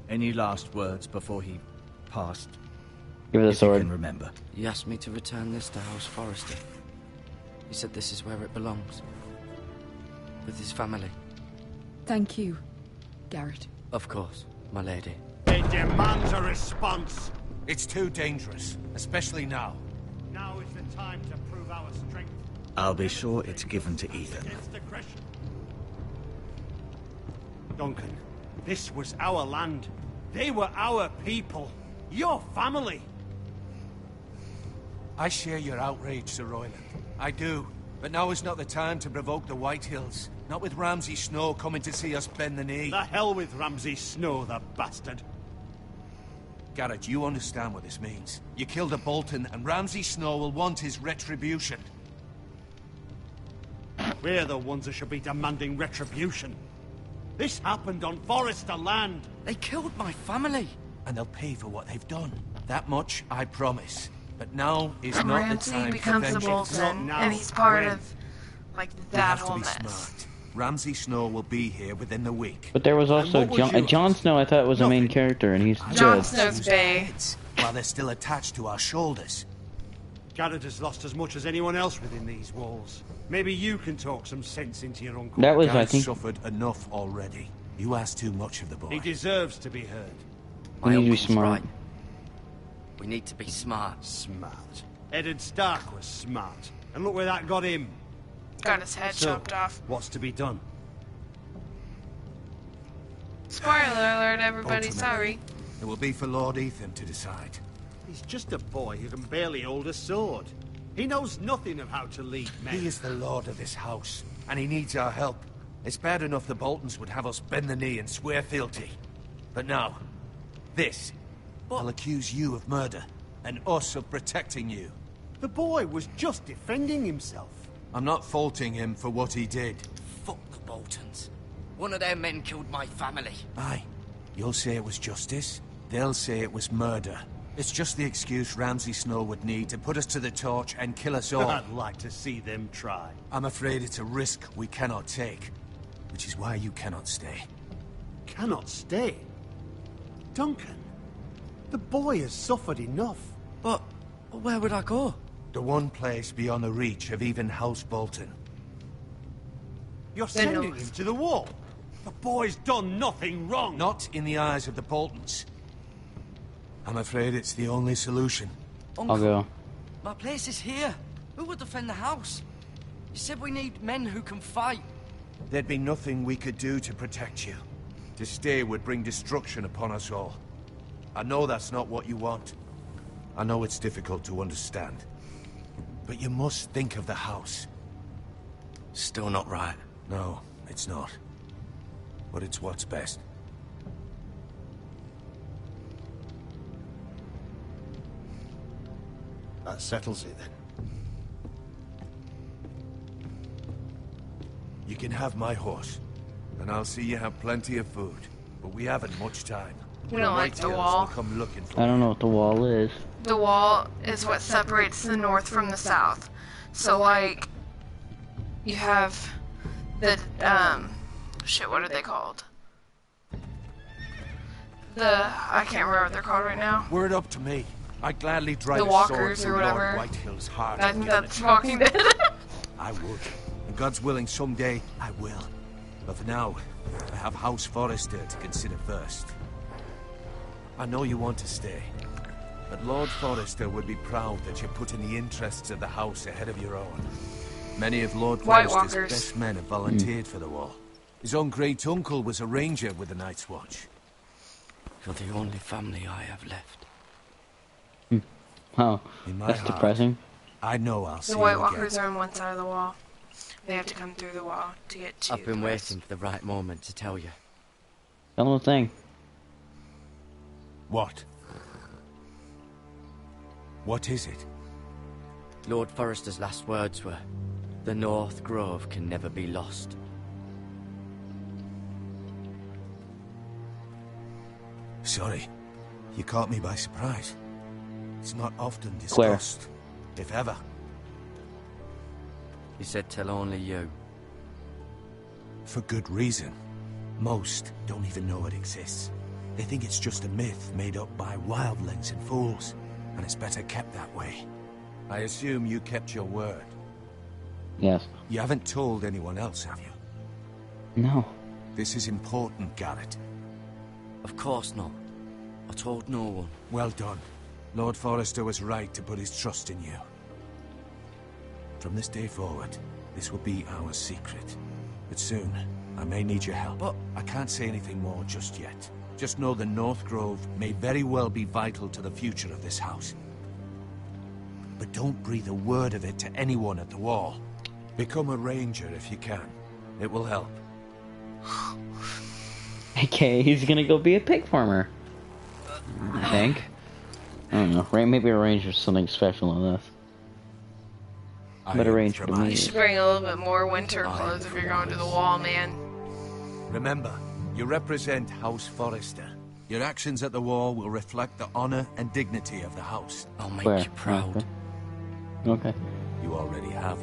Any last words before he passed? Give her the If you sword. can remember. He asked me to return this to House Forrester. He said this is where it belongs. With his family. Thank you, Garrett. Of course, my lady. It demands a response. It's too dangerous, especially now. the time to prove our strength. I'll be sure it's given to Ethan. Against aggression. Duncan, this was our land. They were our people. Your family. I share your outrage, Sir Royland. I do. But now is not the time to provoke the Whitehills. Not with Ramsay Snow coming to see us bend the knee. The hell with Ramsay Snow, the bastard. Garrett, you understand what this means. You killed a Bolton, and Ramsay Snow will want his retribution. We're the ones that should be demanding retribution. This happened on Forrester land. They killed my family. And they'll pay for what they've done. That much, I promise. But now is not the Ramsay time becomes for the vengeance. Bolton, and he's part of, like, We that have to whole be mess. smart. Ramsay Snow will be here within the week. But there was also And what was yours? Jon Snow. I thought was a main Nothing. character, and he's Jon dead. Snow's bae. While they're still attached to our shoulders. Garrett has lost as much as anyone else within these walls. Maybe you can talk some sense into your uncle. That was, I Garrett's think, suffered enough already. You ask too much of the boy. He deserves to be heard. we need to be uncle's smart. right. We need to be smart. Smart. Eddard Stark was smart. And look where that got him. Got his head So, chopped off. what's to be done? Spoiler alert, everybody, Ultimately, sorry. It will be for Lord Ethan to decide. He's just a boy who can barely hold a sword. He knows nothing of how to lead men. He is the lord of this house, and he needs our help. It's bad enough the Boltons would have us bend the knee and swear fealty. But now, this. I'll accuse you of murder, and us of protecting you. The boy was just defending himself. I'm not faulting him for what he did. Fuck the Boltons. One of their men killed my family. Aye. You'll say it was justice. They'll say it was murder. It's just the excuse Ramsay Snow would need to put us to the torch and kill us all. I'd like to see them try. I'm afraid it's a risk we cannot take. Which is why you cannot stay. Cannot stay? Duncan, the boy has suffered enough. But where would I go? The one place beyond the reach of even House Bolton. You're sending him to the wall. The boy's done nothing wrong. Not in the eyes of the Boltons. I'm afraid it's the only solution. Uncle, I'll go. my place is here. Who would defend the house? You said we need men who can fight. There'd be nothing we could do to protect you. To stay would bring destruction upon us all. I know that's not what you want. I know it's difficult to understand. But you must think of the house. Still not right. No, it's not. But it's what's best. That settles it then. You can have my horse. And I'll see you have plenty of food. But we haven't much time. We don't like the Whitetails wall. will come looking for I don't you. know what the wall is. The wall is what separates the north from the south. So, like, you have the, shit, what are they called? I can't remember what they're called right now. Were it up to me, I'd gladly drive The a Walkers sword or through Lord whatever. Whitehill's heart. I and think get that's it. Walking Dead. I would. And God's willing, someday I will. But for now, I have House Forrester to consider first. I know you want to stay. But Lord Forrester would be proud that you're putting the interests of the house ahead of your own. Many of Lord White Forrester's Walkers. best men have volunteered for the wall. His own great uncle was a ranger with the Night's Watch. You're the only family I have left. Oh, In my that's heart, depressing. I know I'll see The you White again. Walkers are on one side of the wall. They have to come through the wall to get to I've been the waiting for the right moment to tell you. Tell them the thing. What? What is it? Lord Forrester's last words were, "The North Grove can never be lost." Sorry. You caught me by surprise. It's not often Where? discussed, if ever. He said tell only you. For good reason. Most don't even know it exists. They think it's just a myth made up by wildlings and fools, and it's better kept that way. I assume you kept your word. Yes. You haven't told anyone else, have you? No. This is important, Garrett. Of course not. I told no one. Well done. Lord Forrester was right to put his trust in you. From this day forward, this will be our secret. But soon, I may need your help. But I can't say anything more just yet. Just know the North Grove may very well be vital to the future of this house. But don't breathe a word of it to anyone at the wall. Become a ranger if you can. It will help. Okay, he's gonna go be a pig farmer. I think. I don't know. Maybe a ranger's something special in this. But a ranger to me. You should bring a little bit more winter clothes if you're going to the wall, man. Remember, you represent House Forrester. Your actions at the wall will reflect the honor and dignity of the house. I'll make you proud. Okay. You already have.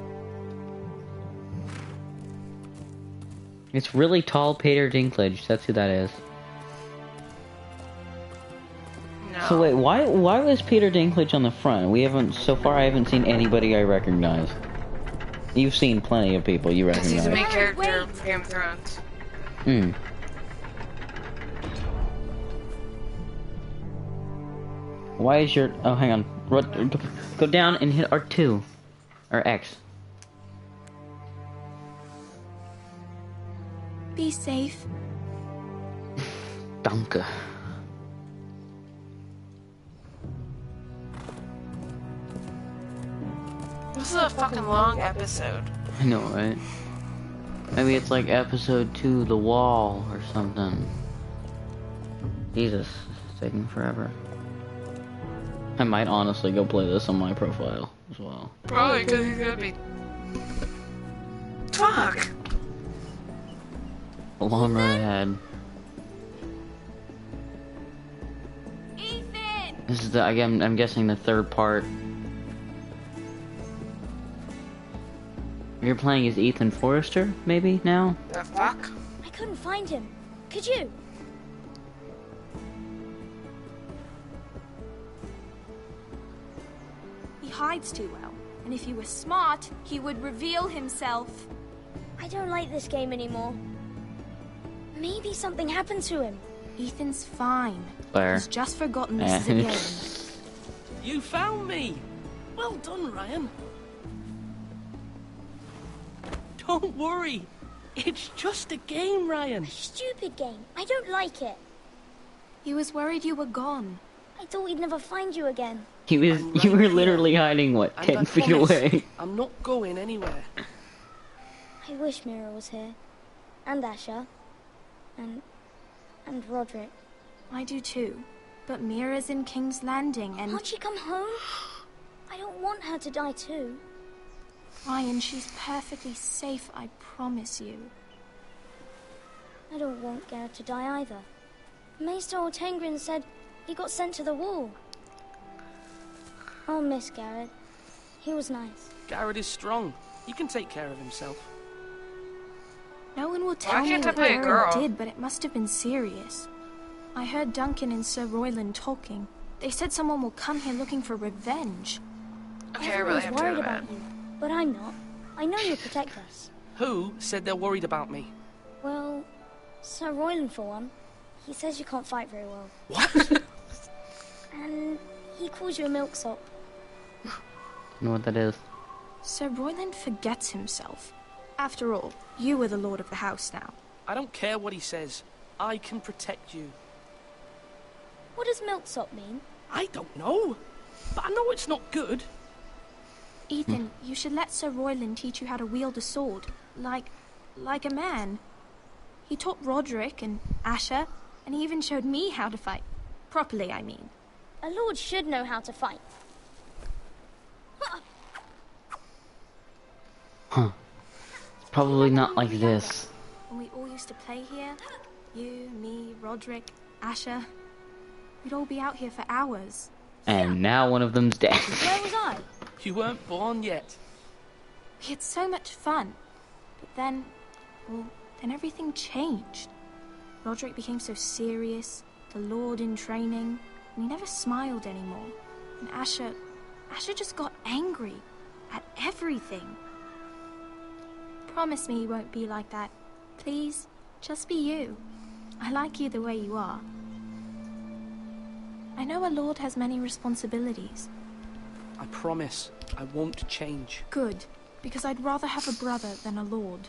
It's really tall Peter Dinklage. That's who that is. No. So wait, why was Peter Dinklage on the front? So far I haven't seen anybody I recognize. You've seen plenty of people you recognize. He's the main character of Game of Thrones. Why is your... Oh, hang on. Go down and hit R2. Or X. Be safe. Danke. This is a fucking long episode. I know, right? Maybe it's like episode 2, The Wall, or something. Jesus, it's taking forever. I might honestly go play this on my profile as well. Probably because he's gonna be... Fuck! A long road ahead. Ethan! This is I'm guessing the third part. You're playing as Ethan Forrester, maybe, now? The fuck? I couldn't find him. Could you? He hides too well, and if he were smart, he would reveal himself. I don't like this game anymore. Maybe something happened to him. Ethan's fine. Claire. He's just forgotten this is a game. You found me! Well done, Ryan. Don't worry. It's just a game, Ryan. A stupid game. I don't like it. He was worried you were gone. I thought we'd never find you again. You were literally hiding, what, 10 feet away? I'm not going anywhere. I wish Mira was here. And Asher. And Roderick. I do too. But Mira's in King's Landing and... Can't she come home? I don't want her to die too. Ryan, she's perfectly safe, I promise you. I don't want Garrett to die either. Maester Ortengrin said he got sent to the wall. I'll miss Garrett. He was nice. Garrett is strong. He can take care of himself. No one will tell me what Garrett did, but it must have been serious. I heard Duncan and Sir Royland talking. They said someone will come here looking for revenge. Okay, I really have to go to bed. But I'm not. I know you'll protect us. Who said they're worried about me? Well, Sir Royland for one. He says you can't fight very well. What? And he calls you a milksop. I know what that is. Sir Royland forgets himself. After all, you are the lord of the house now. I don't care what he says. I can protect you. What does milksop mean? I don't know. But I know it's not good. Ethan, you should let Sir Royland teach you how to wield a sword. Like a man. He taught Roderick and Asher, and he even showed me how to fight. Properly, I mean. A lord should know how to fight. Huh. It's probably not like this. When we all used to play here, you, me, Roderick, Asher, we'd all be out here for hours. And now one of them's dead. Where was I? You weren't born yet. We had so much fun. But then, well, then everything changed. Roderick became so serious, the Lord in training, and he never smiled anymore. And Asher just got angry at everything. Promise me you won't be like that. Please, just be you. I like you the way you are. I know a lord has many responsibilities. I promise I won't change. Good. Because I'd rather have a brother than a lord.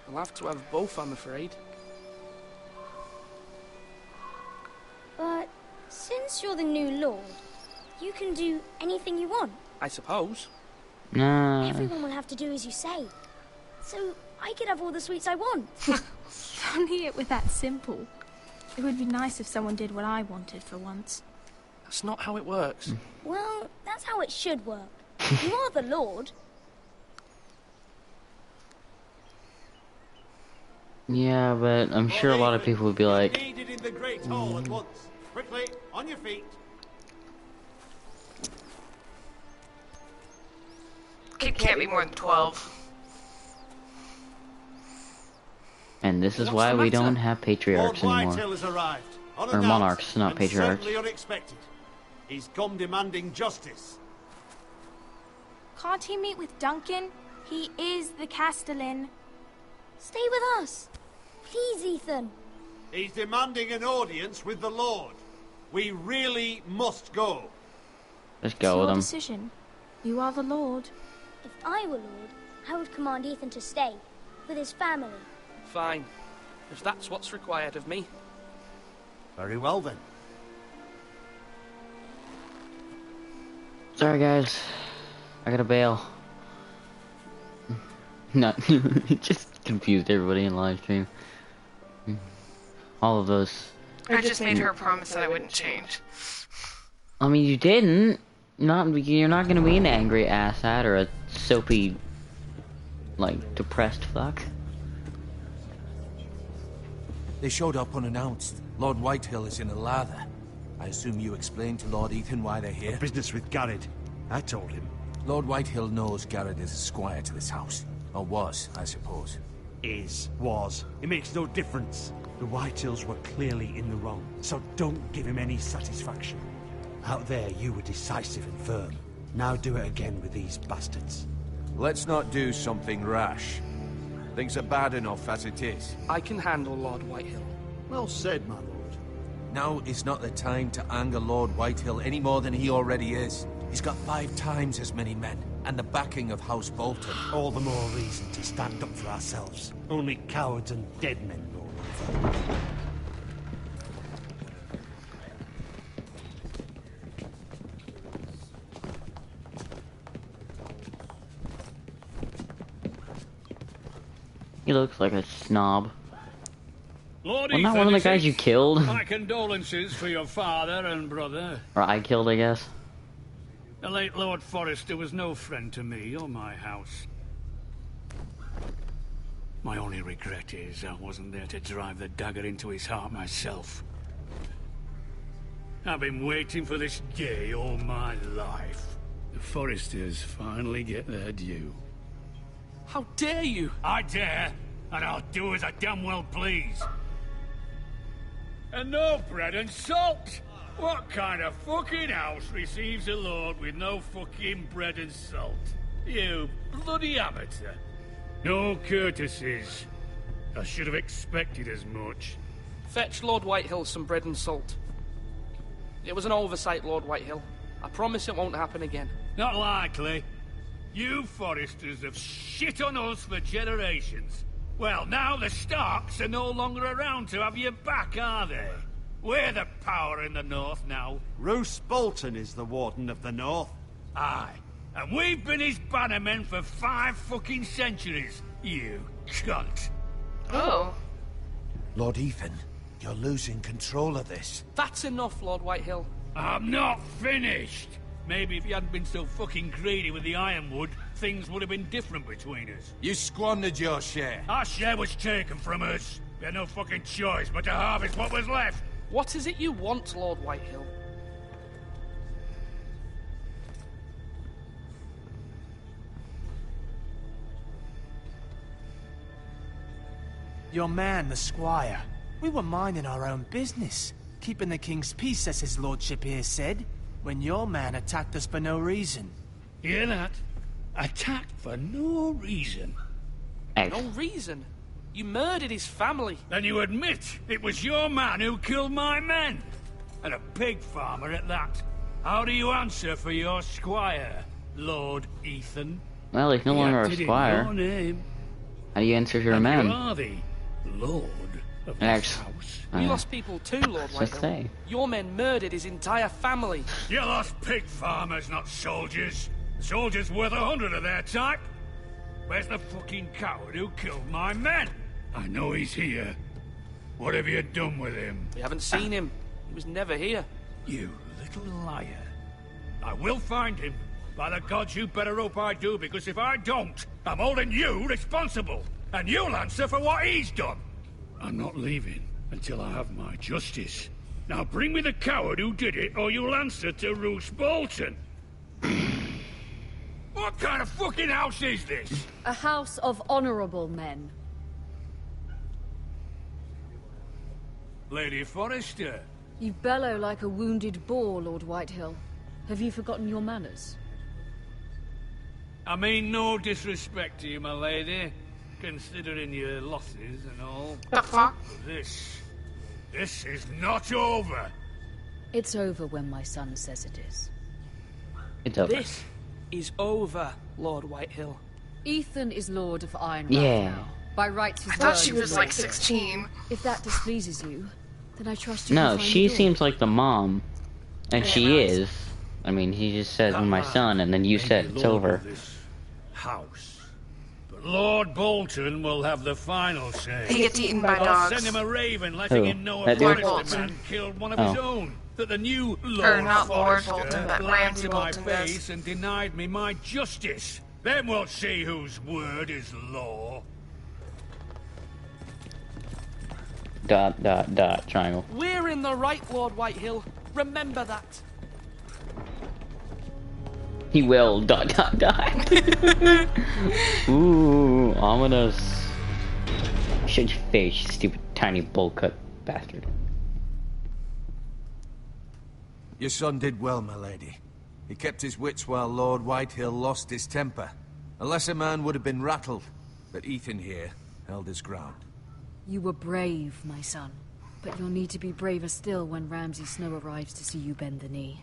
I'll have to have both, I'm afraid. But since you're the new lord, you can do anything you want. I suppose. Everyone will have to do as you say. So I could have all the sweets I want. If only it were that simple. It would be nice if someone did what I wanted for once. That's not how it works. Well, that's how it should work. You are the lord. Yeah, but I'm sure a lot of people would be like... Needed in the Great Hall at once. Quickly, on your feet. Kid can't be more than 12. And this is why we don't have patriarchs Lord anymore. Whitehill has arrived. Or monarchs, not patriarchs. Certainly unexpected. He's come demanding justice. Can't he meet with Duncan? He is the Castellan. Stay with us. Please, Ethan. He's demanding an audience with the Lord. We really must go. Let's go with him. It's your decision. You are the Lord. If I were Lord, I would command Ethan to stay with his family. Fine. If that's what's required of me. Very well then. Sorry guys, I gotta bail. No, just confused everybody in live stream. All of those. I just made her a promise that I wouldn't change. I mean, you didn't. You're not gonna be an angry asshat or a soapy, like, depressed fuck. They showed up unannounced. Lord Whitehill is in a lather. I assume you explained to Lord Ethan why they're here? Business with Garrett. I told him. Lord Whitehill knows Garrett is a squire to this house. Or was, I suppose. Was. It makes no difference. The Whitehills were clearly in the wrong, so don't give him any satisfaction. Out there, you were decisive and firm. Now do it again with these bastards. Let's not do something rash. Things are bad enough as it is. I can handle Lord Whitehill. Well said, my lord. Now is not the time to anger Lord Whitehill any more than he already is. He's got 5 times as many men, and the backing of House Bolton. All the more reason to stand up for ourselves. Only cowards and dead men roll over. He looks like a snob. Lord Wasn't that Ethan, one of the is guys it? you killed? My condolences for your father and brother. Or I killed, I guess. The late Lord Forrester was no friend to me or my house. My only regret is I wasn't there to drive the dagger into his heart myself. I've been waiting for this day all my life. The Forresters finally get their due. How dare you? I dare, and I'll do as I damn well please. And no bread and salt! What kind of fucking house receives a lord with no fucking bread and salt? You bloody amateur. No courtesies. I should have expected as much. Fetch Lord Whitehill some bread and salt. It was an oversight, Lord Whitehill. I promise it won't happen again. Not likely. You Forresters have shit on us for generations. Well, now the Starks are no longer around to have your back, are they? We're the power in the north now. Roose Bolton is the Warden of the North. Aye. And we've been his bannermen for 5 fucking centuries, you cunt. Oh. Lord Ethan, you're losing control of this. That's enough, Lord Whitehill. I'm not finished. Maybe if you hadn't been so fucking greedy with the ironwood, things would have been different between us. You squandered your share. Our share was taken from us. We had no fucking choice but to harvest what was left. What is it you want, Lord Whitehill? Your man, the squire. We were minding our own business. Keeping the king's peace, as his lordship here said, when your man attacked us for no reason. Hear that? Attacked for no reason. No reason? You murdered his family. Then you admit it was your man who killed my men. And a pig farmer at that. How do you answer for your squire, Lord Ethan? Well, he's no longer a acted in squire. your name. How do you answer your And men? you are the lord of this Next. house. We lost people too, Lord Just Whitehill. say. Your men murdered his entire family. You lost pig farmers, not soldiers. Soldiers worth 100 of their type. Where's the fucking coward who killed my men? I know he's here. What have you done with him? We haven't seen him. He was never here. You little liar. I will find him. By the gods, you better hope I do, because if I don't, I'm holding you responsible. And you'll answer for what he's done. I'm not leaving until I have my justice. Now bring me the coward who did it, or you'll answer to Roose Bolton. What kind of fucking house is this? A house of honorable men. Lady Forrester. You bellow like a wounded boar, Lord Whitehill. Have you forgotten your manners? I mean no disrespect to you, my lady, considering your losses and all. The fuck? This is not over. It's over when my son says it is. It's over. This is over, Lord Whitehill. Ethan is Lord of Ironrath Yeah. now. By rights, his I thought word she is was law. like 16. If that displeases you, then I trust you. No, can find she the door. seems like the mom. And Yeah, she nice. is. I mean, he just said That my man son, and then you may said be it's lord over. of this house. But Lord Bolton will have the final say. He gets eaten by I'll dogs. send him a raven letting Who? him know a That dude? Forrester man killed one of his Oh. own. That the new Lord not Lord Forrester Bolton, but lied Ramsay to my Bolton does. face and denied me my justice. Then we'll see whose word is law. ... Triangle. We're in the right, Lord Whitehill. Remember that. He will, ... Ooh, ominous. Shut your face, you stupid tiny bullcut bastard. Your son did well, my lady. He kept his wits while Lord Whitehill lost his temper. A lesser man would have been rattled, but Ethan here held his ground. You were brave, my son. But you'll need to be braver still when Ramsay Snow arrives to see you bend the knee.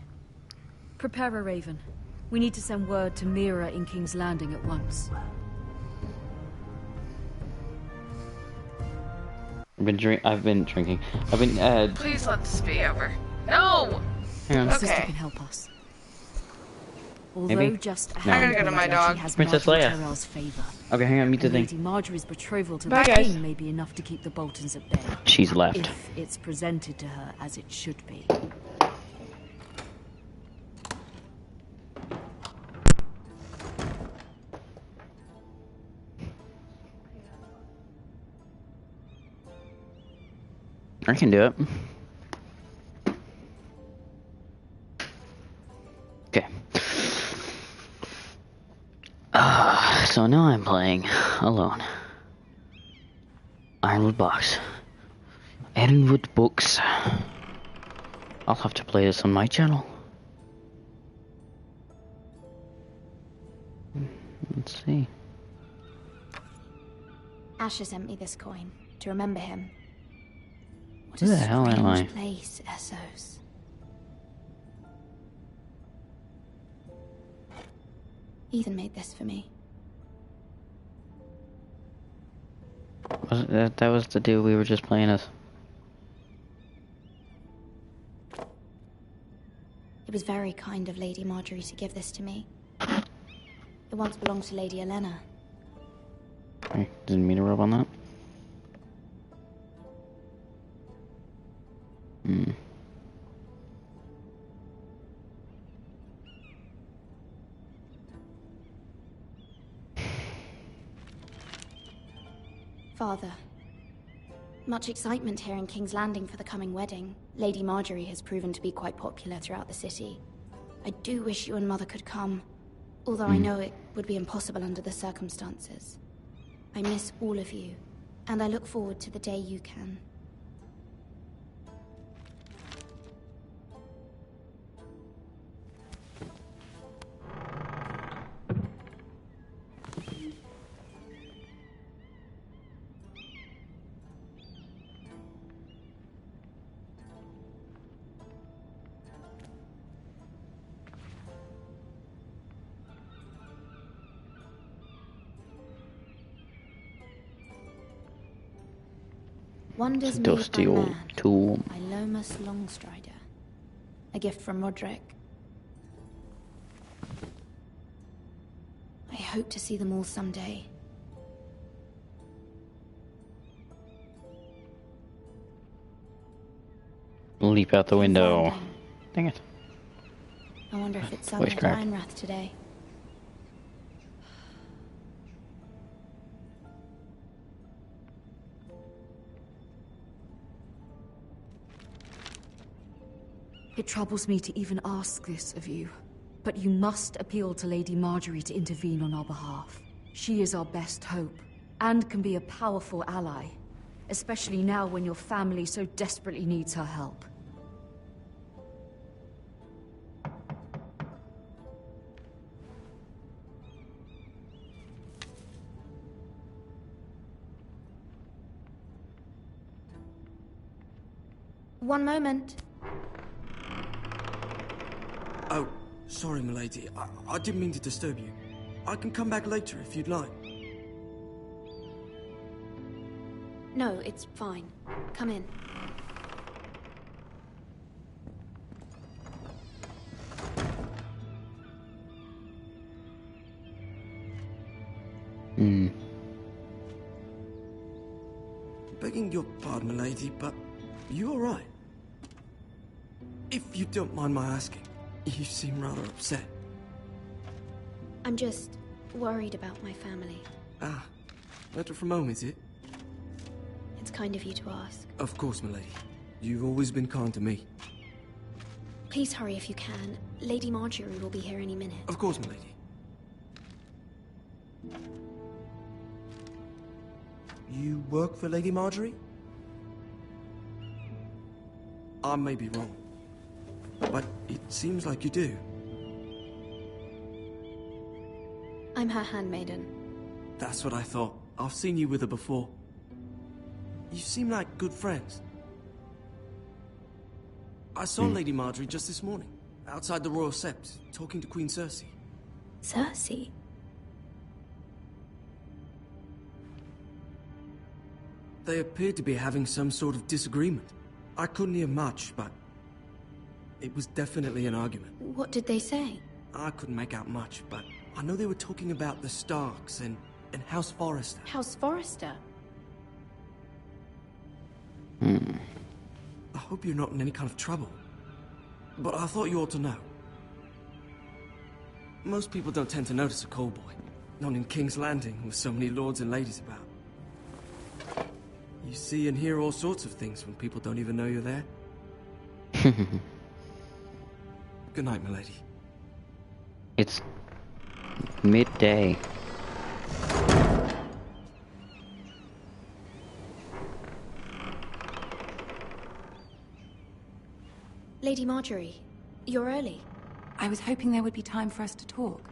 Prepare a raven. We need to send word to Mira in King's Landing at once. I've been drinking. Please let this be over. No! Hang on. My sister Okay. can help us. Although Maybe? just a No. I'm gonna go to my dog. She has Princess Marjorie Leia. Tyrell's favor. Okay, hang on, mute the And thing. Lady Marjorie's betrothal to Bye, the guys. king may be enough to keep the Boltons at bay. She's left. If it's presented to her as it should be. I can do it. Okay. So now I'm playing alone. Ironwood Box. Ironwood Books. I'll have to play this on my channel. Let's see. Asher sent me this coin to remember him. What Who the hell am I? strange place, Essos. Ethan made this for me. Was it, that was the dude we were just playing as. It was very kind of Lady Marjorie to give this to me. It once belonged to Lady Elena. Okay, didn't mean to rub on that. Father, much excitement here in King's Landing for the coming wedding. Lady Marjorie has proven to be quite popular throughout the city. I do wish you and Mother could come, although I know it would be impossible under the circumstances. I miss all of you, and I look forward to the day you can. Wonders me Dusty for old man tool. by Lomas Longstrider. A gift from Roderick. I hope to see them all someday. Leap out the window. Dang it. I wonder if it's Voice Southern crack. Ironwrath today. It troubles me to even ask this of you, but you must appeal to Lady Marjorie to intervene on our behalf. She is our best hope, and can be a powerful ally, especially now when your family so desperately needs her help. One moment. Oh, sorry, milady. I didn't mean to disturb you. I can come back later if you'd like. No, it's fine. Come in. Begging your pardon, milady, but you all right? If you don't mind my asking, you seem rather upset. I'm just worried about my family. Ah, letter from home, is it? It's kind of you to ask. Of course, milady. You've always been kind to me. Please hurry if you can. Lady Marjorie will be here any minute. Of course, milady. You work for Lady Marjorie? I may be wrong, but it seems like you do. I'm her handmaiden. That's what I thought. I've seen you with her before. You seem like good friends. I saw Lady Marjorie just this morning, outside the Royal Sept, talking to Queen Cersei. Cersei? They appeared to be having some sort of disagreement. I couldn't hear much, but it was definitely an argument. What did they say? I couldn't make out much, but I know they were talking about the Starks and House Forrester. House Forrester? I hope you're not in any kind of trouble. But I thought you ought to know. Most people don't tend to notice a callboy. Not in King's Landing, with so many lords and ladies about. You see and hear all sorts of things when people don't even know you're there. Good night, milady. It's midday. Lady Marjorie, you're early. I was hoping there would be time for us to talk.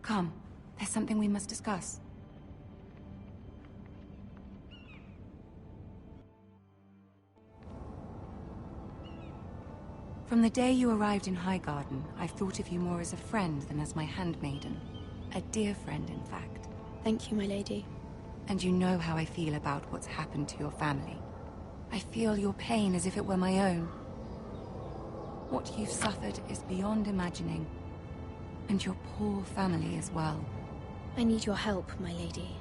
Come, there's something we must discuss. From the day you arrived in Highgarden, I've thought of you more as a friend than as my handmaiden. A dear friend, in fact. Thank you, my lady. And you know how I feel about what's happened to your family. I feel your pain as if it were my own. What you've suffered is beyond imagining. And your poor family as well. I need your help, my lady.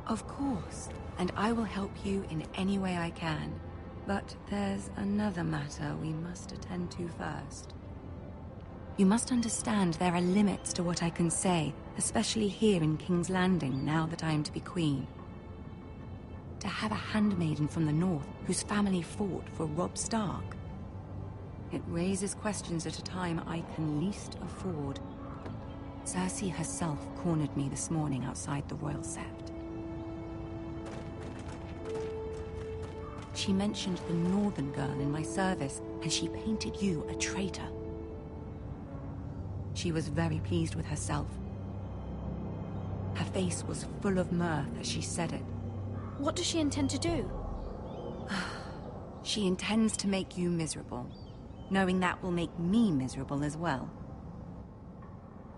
Of course. And I will help you in any way I can. But there's another matter we must attend to first. You must understand there are limits to what I can say, especially here in King's Landing, now that I am to be queen. To have a handmaiden from the north whose family fought for Robb Stark. It raises questions at a time I can least afford. Cersei herself cornered me this morning outside the Royal Sept. She mentioned the northern girl in my service, and she painted you a traitor. She was very pleased with herself. Her face was full of mirth as she said it. What does she intend to do? She intends to make you miserable, knowing that will make me miserable as well.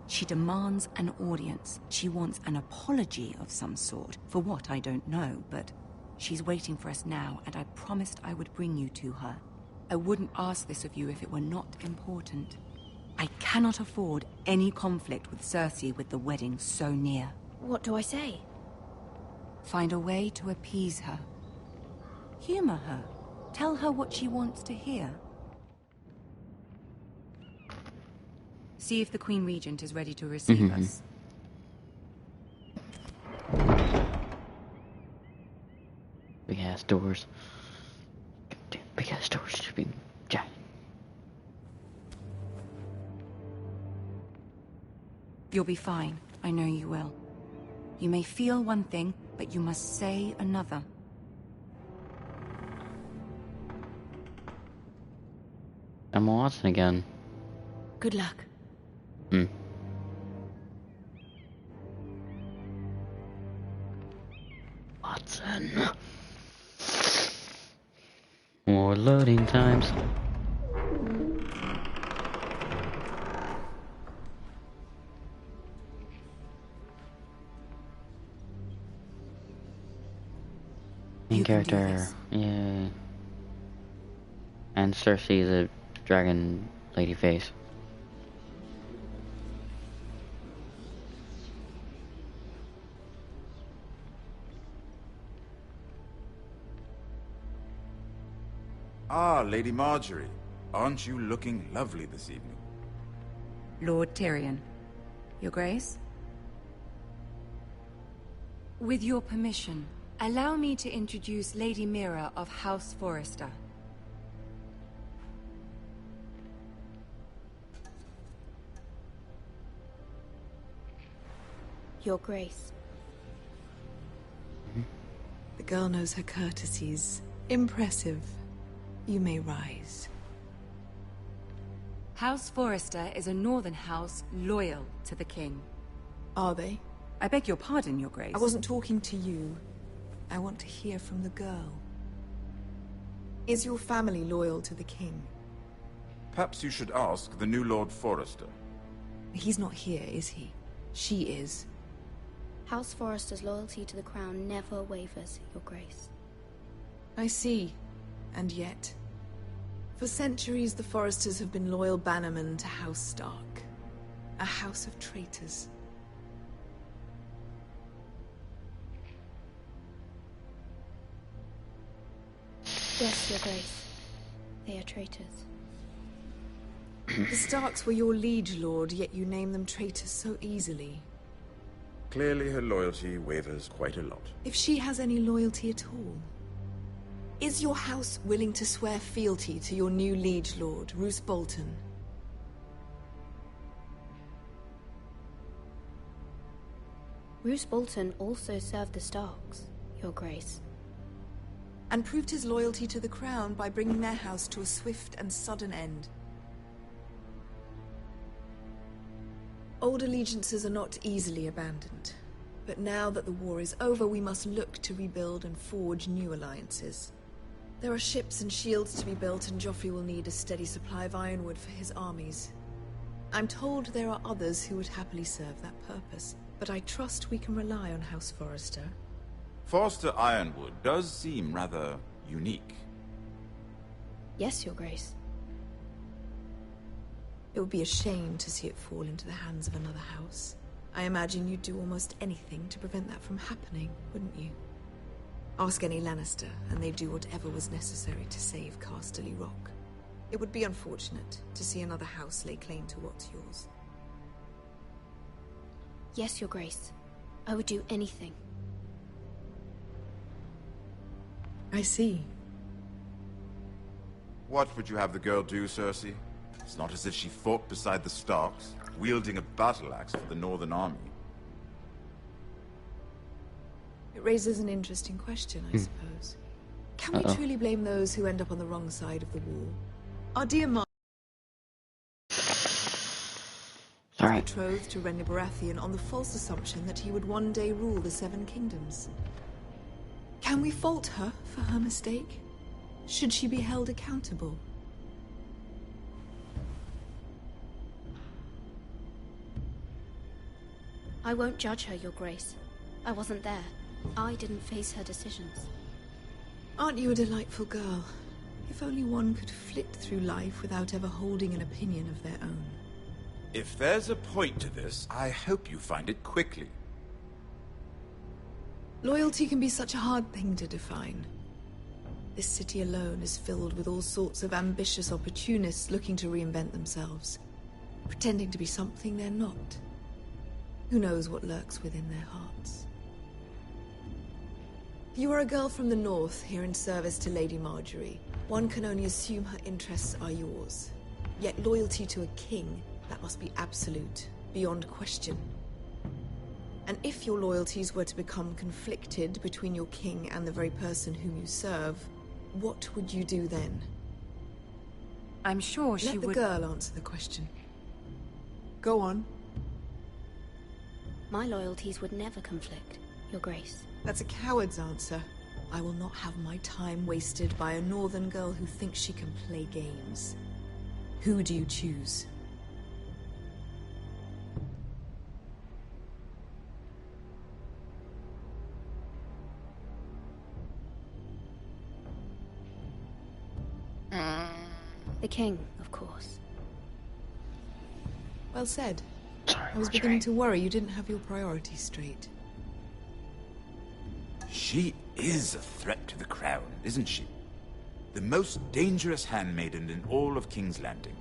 She demands an audience. She wants an apology of some sort, for what I don't know, but She's waiting for us now, and I promised I would bring you to her. I wouldn't ask this of you if it were not important. I cannot afford any conflict with Cersei with the wedding so near. What do I say? Find a way to appease her. Humor her. Tell her what she wants to hear. See if the Queen Regent is ready to receive us. Big ass doors. Goddamn big ass doors should be giant. You'll be fine. I know you will. You may feel one thing, but you must say another. Emma Watson again. Good luck. Watson. More loading times. Main character, yay. And Cersei is a dragon lady face. Ah, Lady Marjorie. Aren't you looking lovely this evening? Lord Tyrion. Your Grace? With your permission, allow me to introduce Lady Mira of House Forrester. Your Grace. The girl knows her courtesies. Impressive. You may rise. House Forrester is a northern house loyal to the king. Are they? I beg your pardon, Your Grace. I wasn't talking to you. I want to hear from the girl. Is your family loyal to the king? Perhaps you should ask the new Lord Forrester. He's not here, is he? She is. House Forrester's loyalty to the crown never wavers, Your Grace. I see. And yet... For centuries, the Forresters have been loyal bannermen to House Stark. A house of traitors. Yes, Your Grace. They are traitors. The Starks were your liege lord, yet you name them traitors so easily. Clearly her loyalty wavers quite a lot. If she has any loyalty at all. Is your house willing to swear fealty to your new liege lord, Roose Bolton? Roose Bolton also served the Starks, Your Grace. And proved his loyalty to the crown by bringing their house to a swift and sudden end. Old allegiances are not easily abandoned. But now that the war is over, we must look to rebuild and forge new alliances. There are ships and shields to be built, and Joffrey will need a steady supply of ironwood for his armies. I'm told there are others who would happily serve that purpose, but I trust we can rely on House Forrester. Forrester Ironwood does seem rather unique. Yes, Your Grace. It would be a shame to see it fall into the hands of another house. I imagine you'd do almost anything to prevent that from happening, wouldn't you? Ask any Lannister, and they'd do whatever was necessary to save Casterly Rock. It would be unfortunate to see another house lay claim to what's yours. Yes, Your Grace. I would do anything. I see. What would you have the girl do, Cersei? It's not as if she fought beside the Starks, wielding a battle axe for the Northern Army. It raises an interesting question, I suppose. Can we truly blame those who end up on the wrong side of the war? Our dear Mar betrothed to Renly Baratheon on the false assumption that he would one day rule the Seven Kingdoms. Can we fault her for her mistake? Should she be held accountable? I won't judge her, Your Grace. I wasn't there. I didn't face her decisions. Aren't you a delightful girl? If only one could flit through life without ever holding an opinion of their own. If there's a point to this, I hope you find it quickly. Loyalty can be such a hard thing to define. This city alone is filled with all sorts of ambitious opportunists looking to reinvent themselves, pretending to be something they're not. Who knows what lurks within their hearts? You are a girl from the north, here in service to Lady Marjorie. One can only assume her interests are yours. Yet loyalty to a king, that must be absolute, beyond question. And if your loyalties were to become conflicted between your king and the very person whom you serve, what would you do then? I'm sure she would... Let the girl answer the question. Go on. My loyalties would never conflict, Your Grace. That's a coward's answer. I will not have my time wasted by a northern girl who thinks she can play games. Who do you choose? The king, of course. Well said. Sorry, I was beginning to worry you didn't have your priorities straight. She is a threat to the crown, isn't she? The most dangerous handmaiden in all of King's Landing.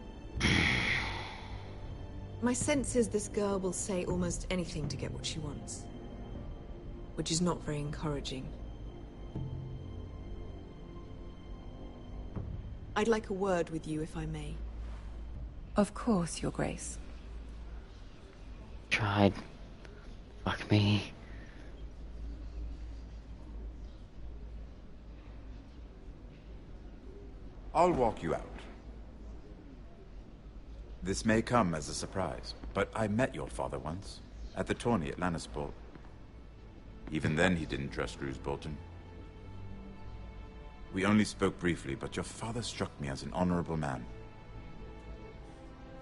My sense is this girl will say almost anything to get what she wants. Which is not very encouraging. I'd like a word with you, if I may. Of course, Your Grace. Tried. Fuck me. I'll walk you out. This may come as a surprise, but I met your father once, at the tourney at Lannisport. Even then he didn't trust Roose Bolton. We only spoke briefly, but your father struck me as an honorable man.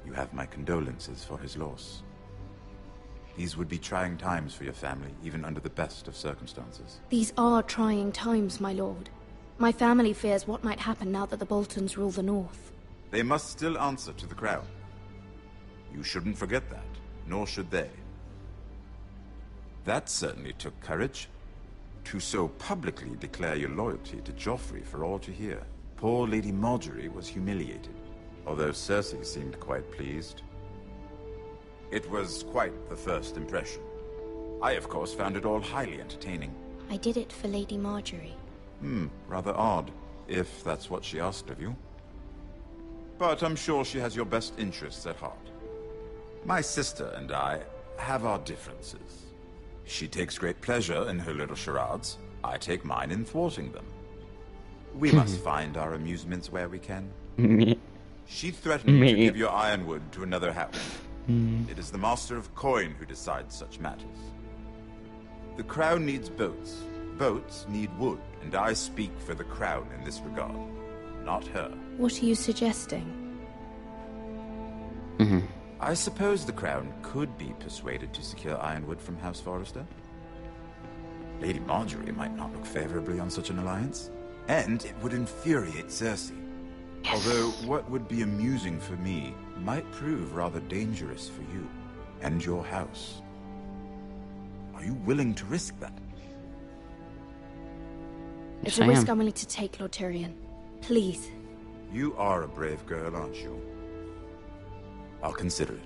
You have my condolences for his loss. These would be trying times for your family, even under the best of circumstances. These are trying times, my lord. My family fears what might happen now that the Boltons rule the north. They must still answer to the crown. You shouldn't forget that, nor should they. That certainly took courage. To so publicly declare your loyalty to Joffrey for all to hear. Poor Lady Marjorie was humiliated, although Cersei seemed quite pleased. It was quite the first impression. I, of course, found it all highly entertaining. I did it for Lady Marjorie. Rather odd, if that's what she asked of you. But I'm sure she has your best interests at heart. My sister and I have our differences. She takes great pleasure in her little charades. I take mine in thwarting them. We must find our amusements where we can. She threatened to give your ironwood to another house. It is the Master of Coin who decides such matters. The crown needs boats. Boats need wood, and I speak for the crown in this regard, not her. What are you suggesting? I suppose the crown could be persuaded to secure ironwood from House Forrester. Lady Marjorie might not look favorably on such an alliance, and it would infuriate Cersei. Although what would be amusing for me might prove rather dangerous for you and your house. Are you willing to risk that? It's a risk I'm willing to take, Lord Tyrion. Please. You are a brave girl, aren't you? I'll consider it.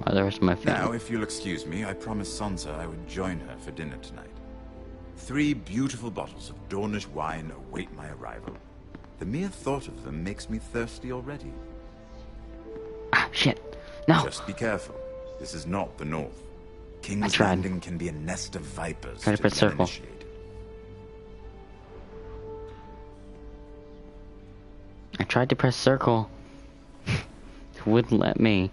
Well, the rest of my family. Now, if you'll excuse me, I promised Sansa I would join her for dinner tonight. 3 beautiful bottles of Dornish wine await my arrival. The mere thought of them makes me thirsty already. Ah, shit. No. Just be careful. This is not the North. King's Landing can be a nest of vipers Try to press circle. uninitiated. I tried to press circle. It wouldn't let me.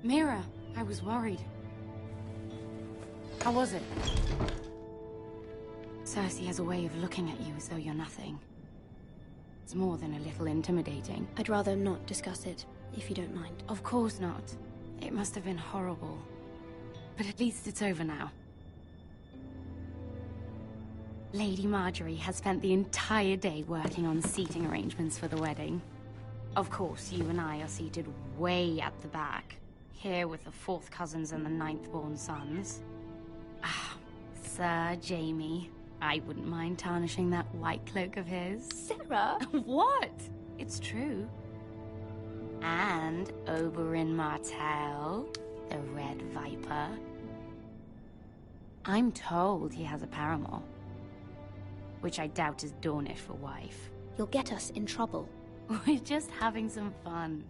Mira, I was worried. How was it? Cersei has a way of looking at you as though you're nothing. It's more than a little intimidating. I'd rather not discuss it, if you don't mind. Of course not. It must have been horrible. But at least it's over now. Lady Marjorie has spent the entire day working on seating arrangements for the wedding. Of course, you and I are seated way at the back, here with the 4th cousins and the 9th-born sons. Ah, Sir Jamie. I wouldn't mind tarnishing that white cloak of his. Sarah! What? It's true. And Oberyn Martell, the Red Viper. I'm told he has a paramour, which I doubt is Dornish for wife. You'll get us in trouble. We're just having some fun.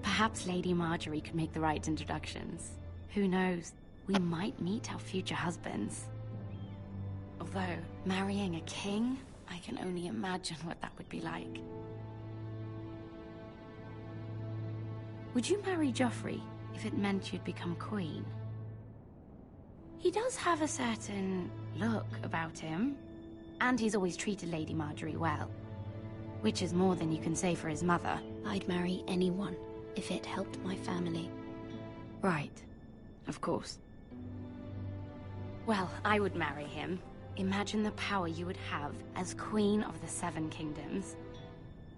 Perhaps Lady Marjorie could make the right introductions. Who knows? We might meet our future husbands. Although, marrying a king, I can only imagine what that would be like. Would you marry Joffrey if it meant you'd become queen? He does have a certain look about him, and he's always treated Lady Marjorie well, which is more than you can say for his mother. I'd marry anyone if it helped my family. Right. Of course. Well, I would marry him. Imagine the power you would have as Queen of the 7 Kingdoms.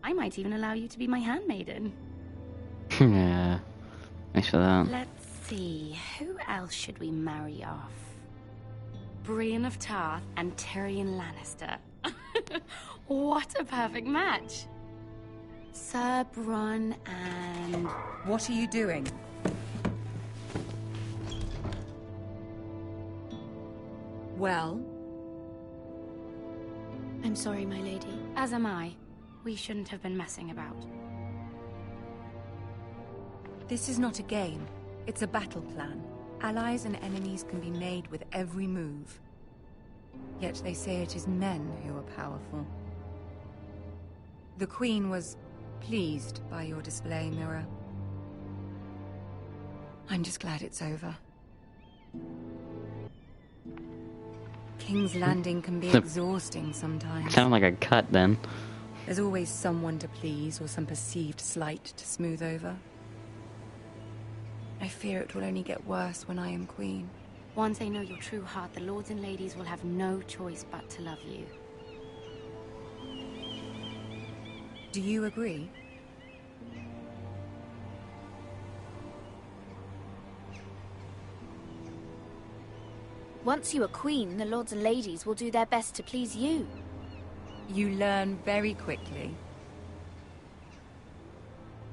I might even allow you to be my handmaiden. Yeah. Thanks for that. Let's see, who else should we marry off? Brienne of Tarth and Tyrion Lannister. What a perfect match! Sir Bronn and... What are you doing? Well? I'm sorry, my lady. As am I. We shouldn't have been messing about. This is not a game. It's a battle plan. Allies and enemies can be made with every move. Yet they say it is men who are powerful. The Queen was pleased by your display, Mira. I'm just glad it's over. King's Landing can be exhausting sometimes. Sound like a cut then. There's always someone to please or some perceived slight to smooth over. I fear it will only get worse when I am queen. Once they know your true heart, the lords and ladies will have no choice but to love you. Do you agree? Once you are queen, the lords and ladies will do their best to please you. You learn very quickly.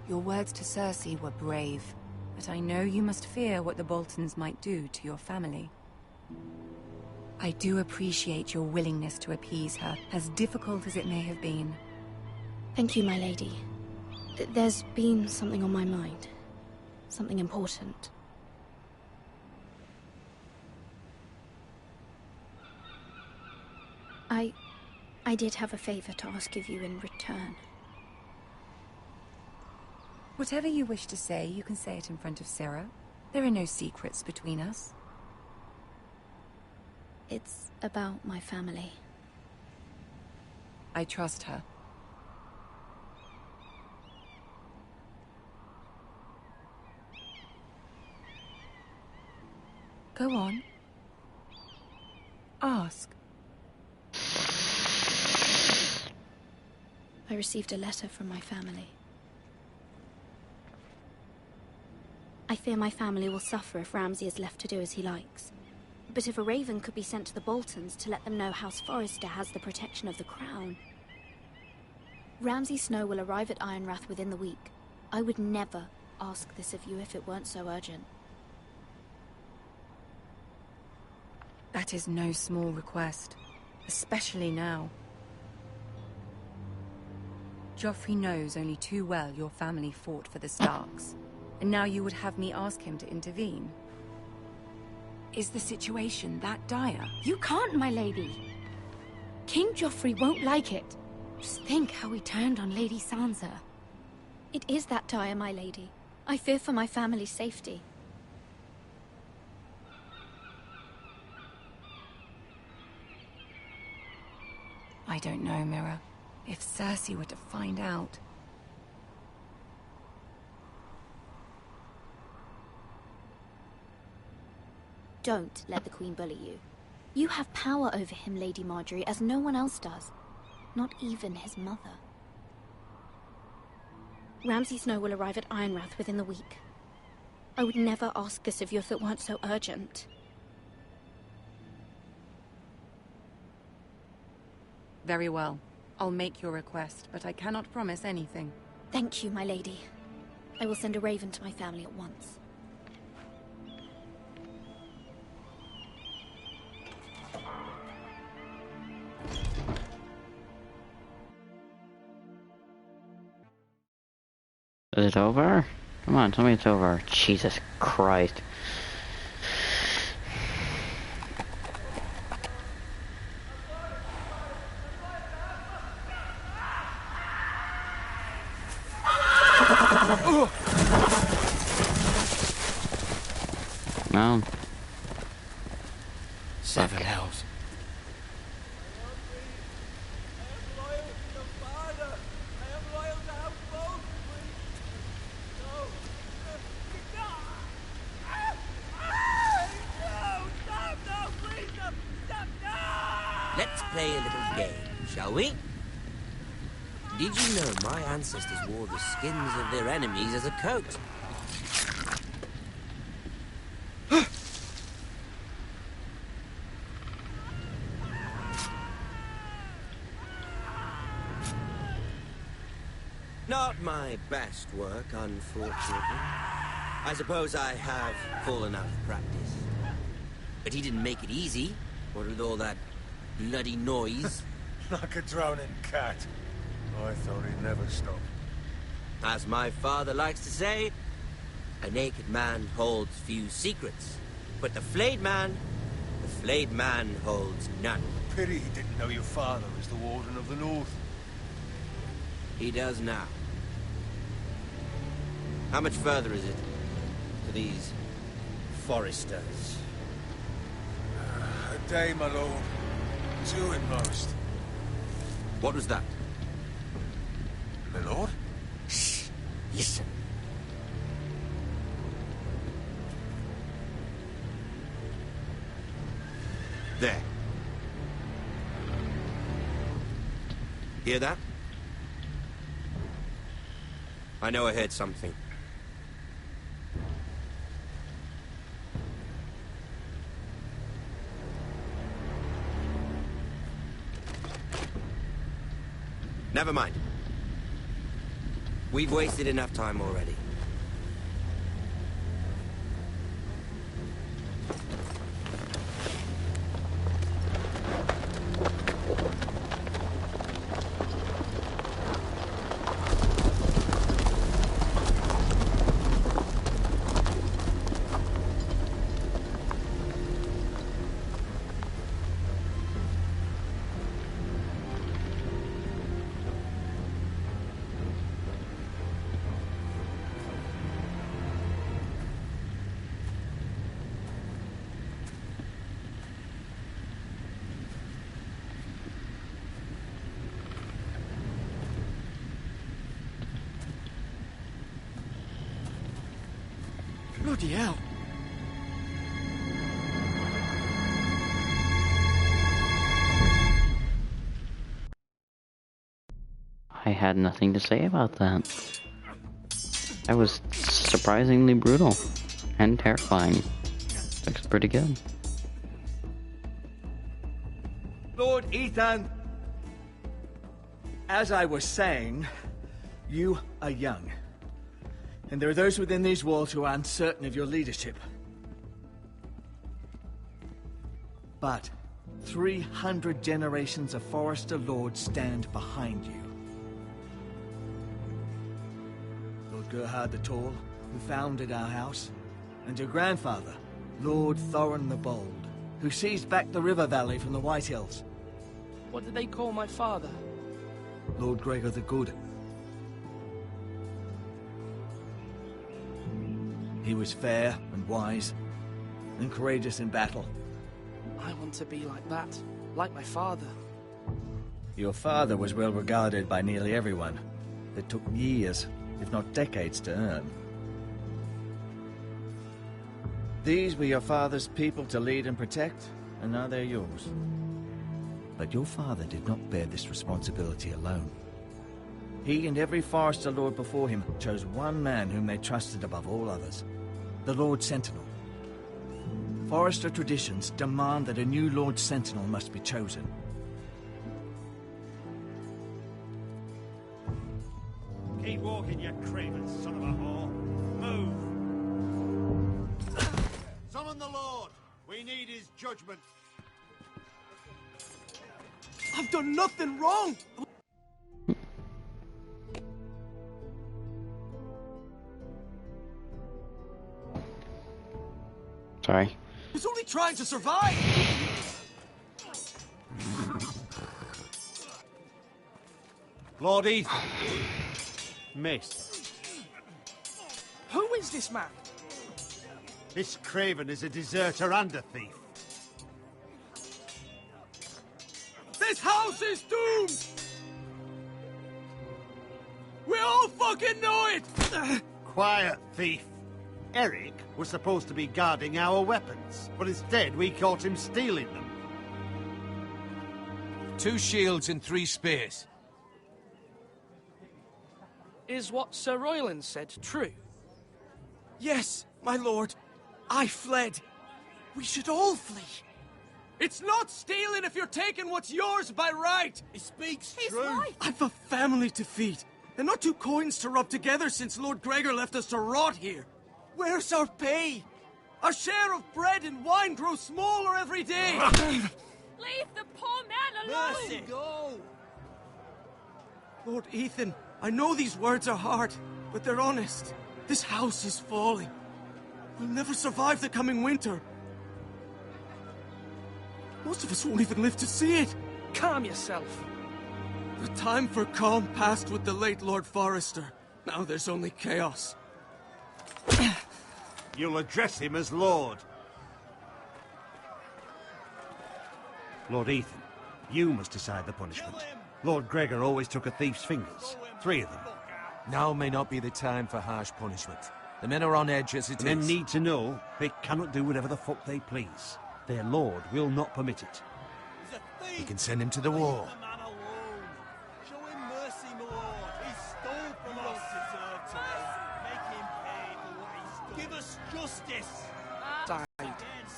Your words to Cersei were brave, but I know you must fear what the Boltons might do to your family. I do appreciate your willingness to appease her, as difficult as it may have been. Thank you, my lady. There's been something on my mind. Something important. I did have a favor to ask of you in return. Whatever you wish to say, you can say it in front of Sarah. There are no secrets between us. It's about my family. I trust her. Go on. Ask. I received a letter from my family. I fear my family will suffer if Ramsay is left to do as he likes. But if a raven could be sent to the Boltons to let them know House Forrester has the protection of the crown. Ramsay Snow will arrive at Ironrath within the week. I would never ask this of you if it weren't so urgent. That is no small request, especially now. Joffrey knows only too well your family fought for the Starks, and now you would have me ask him to intervene. Is the situation that dire? You can't, my lady. King Joffrey won't like it. Just think how he turned on Lady Sansa. It is that dire, my lady. I fear for my family's safety. I don't know, Mira. If Cersei were to find out... Don't let the Queen bully you. You have power over him, Lady Marjorie, as no one else does. Not even his mother. Ramsay Snow will arrive at Ironrath within the week. I would never ask this of you if it weren't so urgent. Very well. I'll make your request, but I cannot promise anything. Thank you, my lady. I will send a raven to my family at once. Is it over? Come on, tell me it's over. Jesus Christ. No. Seven hells. Let's play a little game, shall we? Did you know my ancestors wore the skins of their enemies as a coat? Not my best work, unfortunately. I suppose I have fallen out of practice. But he didn't make it easy, what with all that bloody noise. Like a drowning cat. I thought he'd never stop. As my father likes to say, a naked man holds few secrets. But the flayed man holds none. Pity he didn't know your father was the Warden of the North. He does now. How much further is it to these foresters? A day, my lord. 2 at most. What was that? My lord? Shh. Listen. There. Hear that? I know I heard something. Never mind. We've wasted enough time already. Bloody hell. I had nothing to say about that. That was surprisingly brutal and terrifying. Looks pretty good. Lord Ethan, as I was saying, you are young. And there are those within these walls who are uncertain of your leadership. But 300 generations of Forester Lords stand behind you. Lord Gerhard the Tall, who founded our house, and your grandfather, Lord Thorin the Bold, who seized back the river valley from the White Hills. What did they call my father? Lord Gregor the Good. He was fair and wise, and courageous in battle. I want to be like that, like my father. Your father was well regarded by nearly everyone. It took years, if not decades, to earn. These were your father's people to lead and protect, and now they're yours. But your father did not bear this responsibility alone. He and every Forester Lord before him chose one man whom they trusted above all others, the Lord Sentinel. Forester traditions demand that a new Lord Sentinel must be chosen. Keep walking, you craven son of a whore. Move! Summon the Lord! We need his judgment. I've done nothing wrong! Sorry. I was only trying to survive! Lord Ethan. Maester. Who is this man? This craven is a deserter and a thief. This house is doomed! We all fucking know it! Quiet, thief. Eric was supposed to be guarding our weapons, but instead we caught him stealing them. 2 shields and 3 spears. Is what Sir Royland said true? Yes, my lord. I fled. We should all flee. It's not stealing if you're taking what's yours by right. He speaks He's true. right. I've a family to feed, and not 2 coins to rub together since Lord Gregor left us to rot here. Where's our pay? Our share of bread and wine grows smaller every day. Leave the poor man alone! Mercy, go! Lord Ethan, I know these words are hard, but they're honest. This house is falling. We'll never survive the coming winter. Most of us won't even live to see it. Calm yourself. The time for calm passed with the late Lord Forrester. Now there's only chaos. You'll address him as Lord. Lord Ethan, you must decide the punishment. Lord Gregor always took a thief's fingers. 3 of them. Now may not be the time for harsh punishment. The men are on edge as it is. Men need to know they cannot do whatever the fuck they please. Their lord will not permit it. We can send him to the wall. Show him mercy, my lord. He stole from us. Make him pay for what he stole. Give us justice.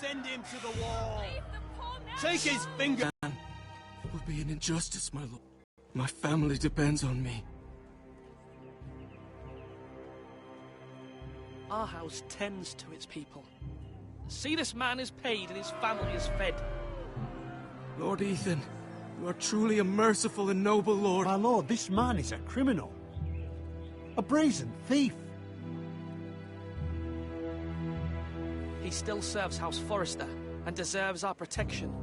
Send him to the wall. Take his finger. It would be an injustice, my lord. My family depends on me. Our house tends to its people. See, this man is paid and his family is fed. Lord Ethan, you are truly a merciful and noble lord. My lord, this man is a criminal. A brazen thief. He still serves House Forrester and deserves our protection.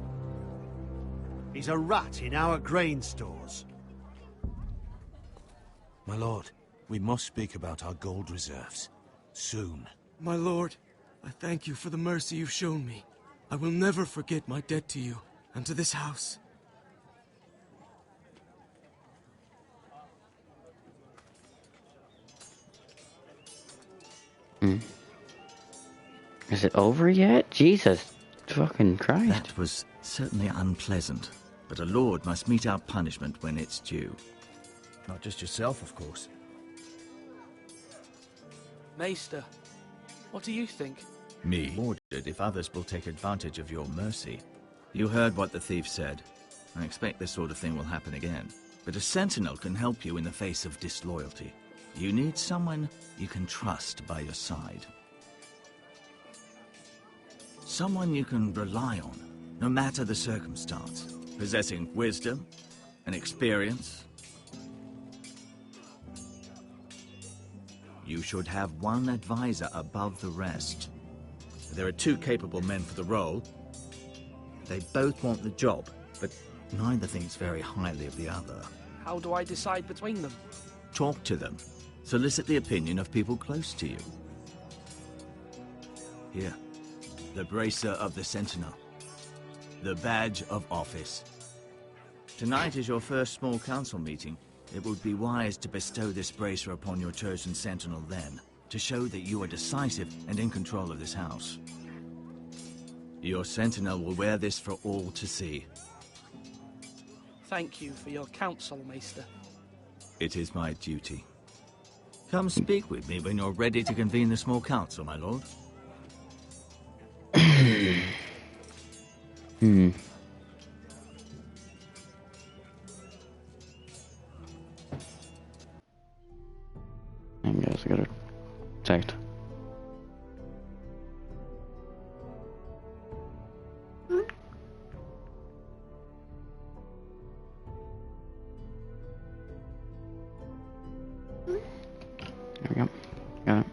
He's a rat in our grain stores. My lord, we must speak about our gold reserves. Soon. My lord, I thank you for the mercy you've shown me. I will never forget my debt to you and to this house. Is it over yet? Jesus fucking Christ. That was certainly unpleasant, but a lord must mete out punishment when it's due. Not just yourself, of course. Maester, what do you think? Me? Ordered if others will take advantage of your mercy. You heard what the thief said. I expect this sort of thing will happen again. But a sentinel can help you in the face of disloyalty. You need someone you can trust by your side. Someone you can rely on, no matter the circumstance. Possessing wisdom and experience. You should have one advisor above the rest. There are 2 capable men for the role. They both want the job, but neither thinks very highly of the other. How do I decide between them? Talk to them. Solicit the opinion of people close to you. Here, the bracer of the Sentinel. The badge of office. Tonight is your first small council meeting. It would be wise to bestow this bracer upon your chosen sentinel then, to show that you are decisive and in control of this house. Your sentinel will wear this for all to see. Thank you for your counsel, Maester. It is my duty. Come speak with me when you're ready to convene the small council, my lord. I guess I gotta text. There we go. Got it.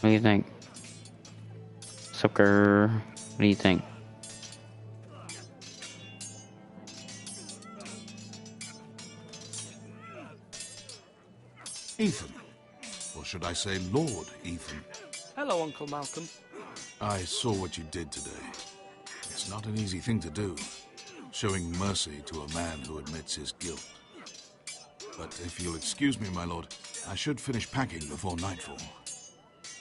What do you think? Sucker, what do you think? Ethan. Or should I say Lord Ethan? Hello, Uncle Malcolm. I saw what you did today. It's not an easy thing to do, showing mercy to a man who admits his guilt. But if you'll excuse me, my lord, I should finish packing before nightfall.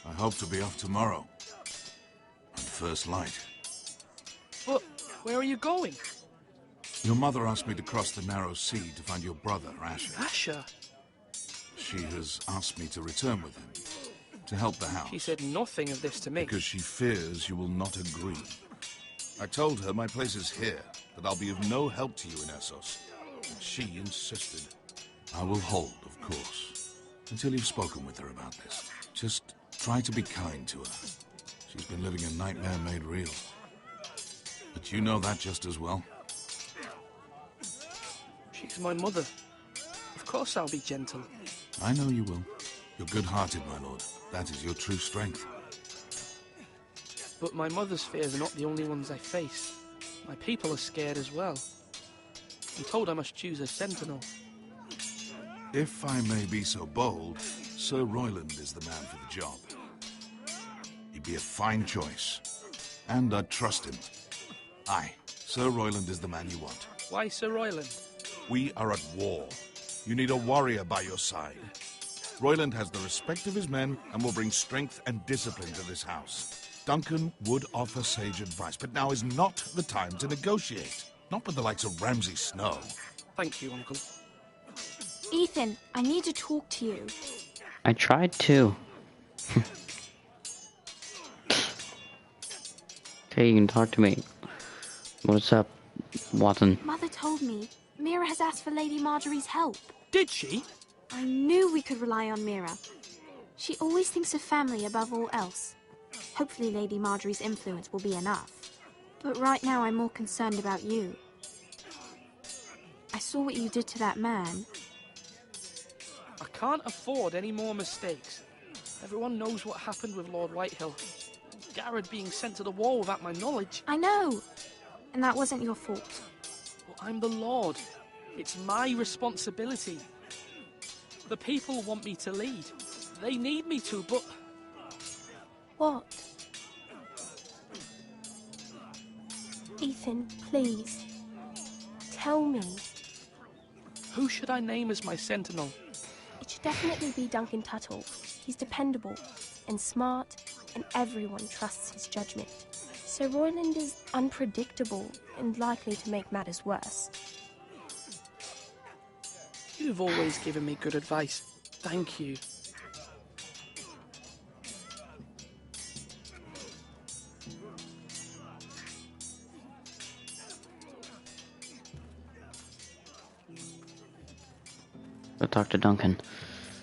I hope to be off tomorrow. At first light. But where are you going? Your mother asked me to cross the narrow sea to find your brother, Asher. Asher? She has asked me to return with him, to help the house. She said nothing of this to me. Because she fears you will not agree. I told her my place is here, that I'll be of no help to you in Essos. But she insisted. I will hold, of course, until you've spoken with her about this. Just try to be kind to her. She's been living a nightmare made real. But you know that just as well. She's my mother. Of course I'll be gentle. I know you will. You're good-hearted, my lord. That is your true strength. But my mother's fears are not the only ones I face. My people are scared as well. I'm told I must choose a sentinel. If I may be so bold, Sir Royland is the man for the job. He'd be a fine choice. And I'd trust him. Aye, Sir Royland is the man you want. Why Sir Royland? We are at war. You need a warrior by your side. Royland has the respect of his men and will bring strength and discipline to this house. Duncan would offer sage advice, but now is not the time to negotiate. Not with the likes of Ramsay Snow. Thank you, Uncle. Ethan, I need to talk to you. I tried to. Okay, you can talk to me. What's up, Watson? Mother told me Mira has asked for Lady Marjorie's help. Did she? I knew we could rely on Mira. She always thinks of family above all else. Hopefully Lady Marjorie's influence will be enough. But right now I'm more concerned about you. I saw what you did to that man. I can't afford any more mistakes. Everyone knows what happened with Lord Whitehill. Garrett being sent to the war without my knowledge. I know. And that wasn't your fault. Well, I'm the Lord. It's my responsibility. The people want me to lead. They need me to, but... What? Ethan, please. Tell me. Who should I name as my sentinel? It should definitely be Duncan Tuttle. He's dependable and smart, and everyone trusts his judgment. Sir Royland is unpredictable and likely to make matters worse. You've always given me good advice. Thank you. Go talk to Duncan.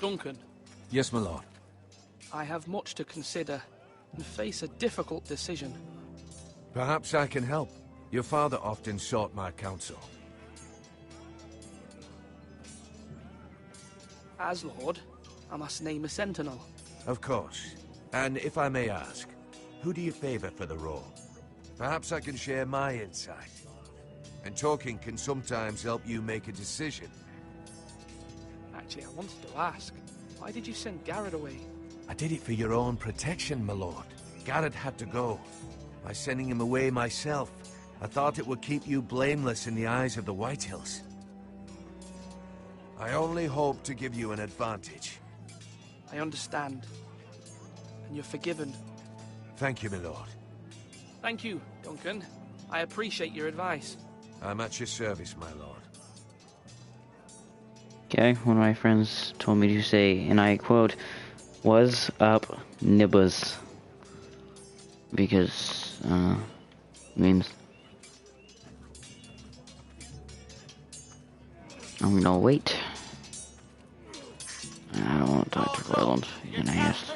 Duncan. Yes, my lord. I have much to consider and face a difficult decision. Perhaps I can help. Your father often sought my counsel. As Lord, I must name a sentinel. Of course. And if I may ask, who do you favor for the role? Perhaps I can share my insight. And talking can sometimes help you make a decision. Actually, I wanted to ask, why did you send Garrett away? I did it for your own protection, my lord. Garrett had to go. By sending him away myself, I thought it would keep you blameless in the eyes of the Whitehills. I only hope to give you an advantage. I understand. And you're forgiven. Thank you, my lord. Thank you, Duncan. I appreciate your advice. I'm at your service, my lord. Okay, one of my friends told me to say, and I quote, "Was up, nibbas?" Because, means I'm gonna wait. I don't want to talk to Roland. He's an ass.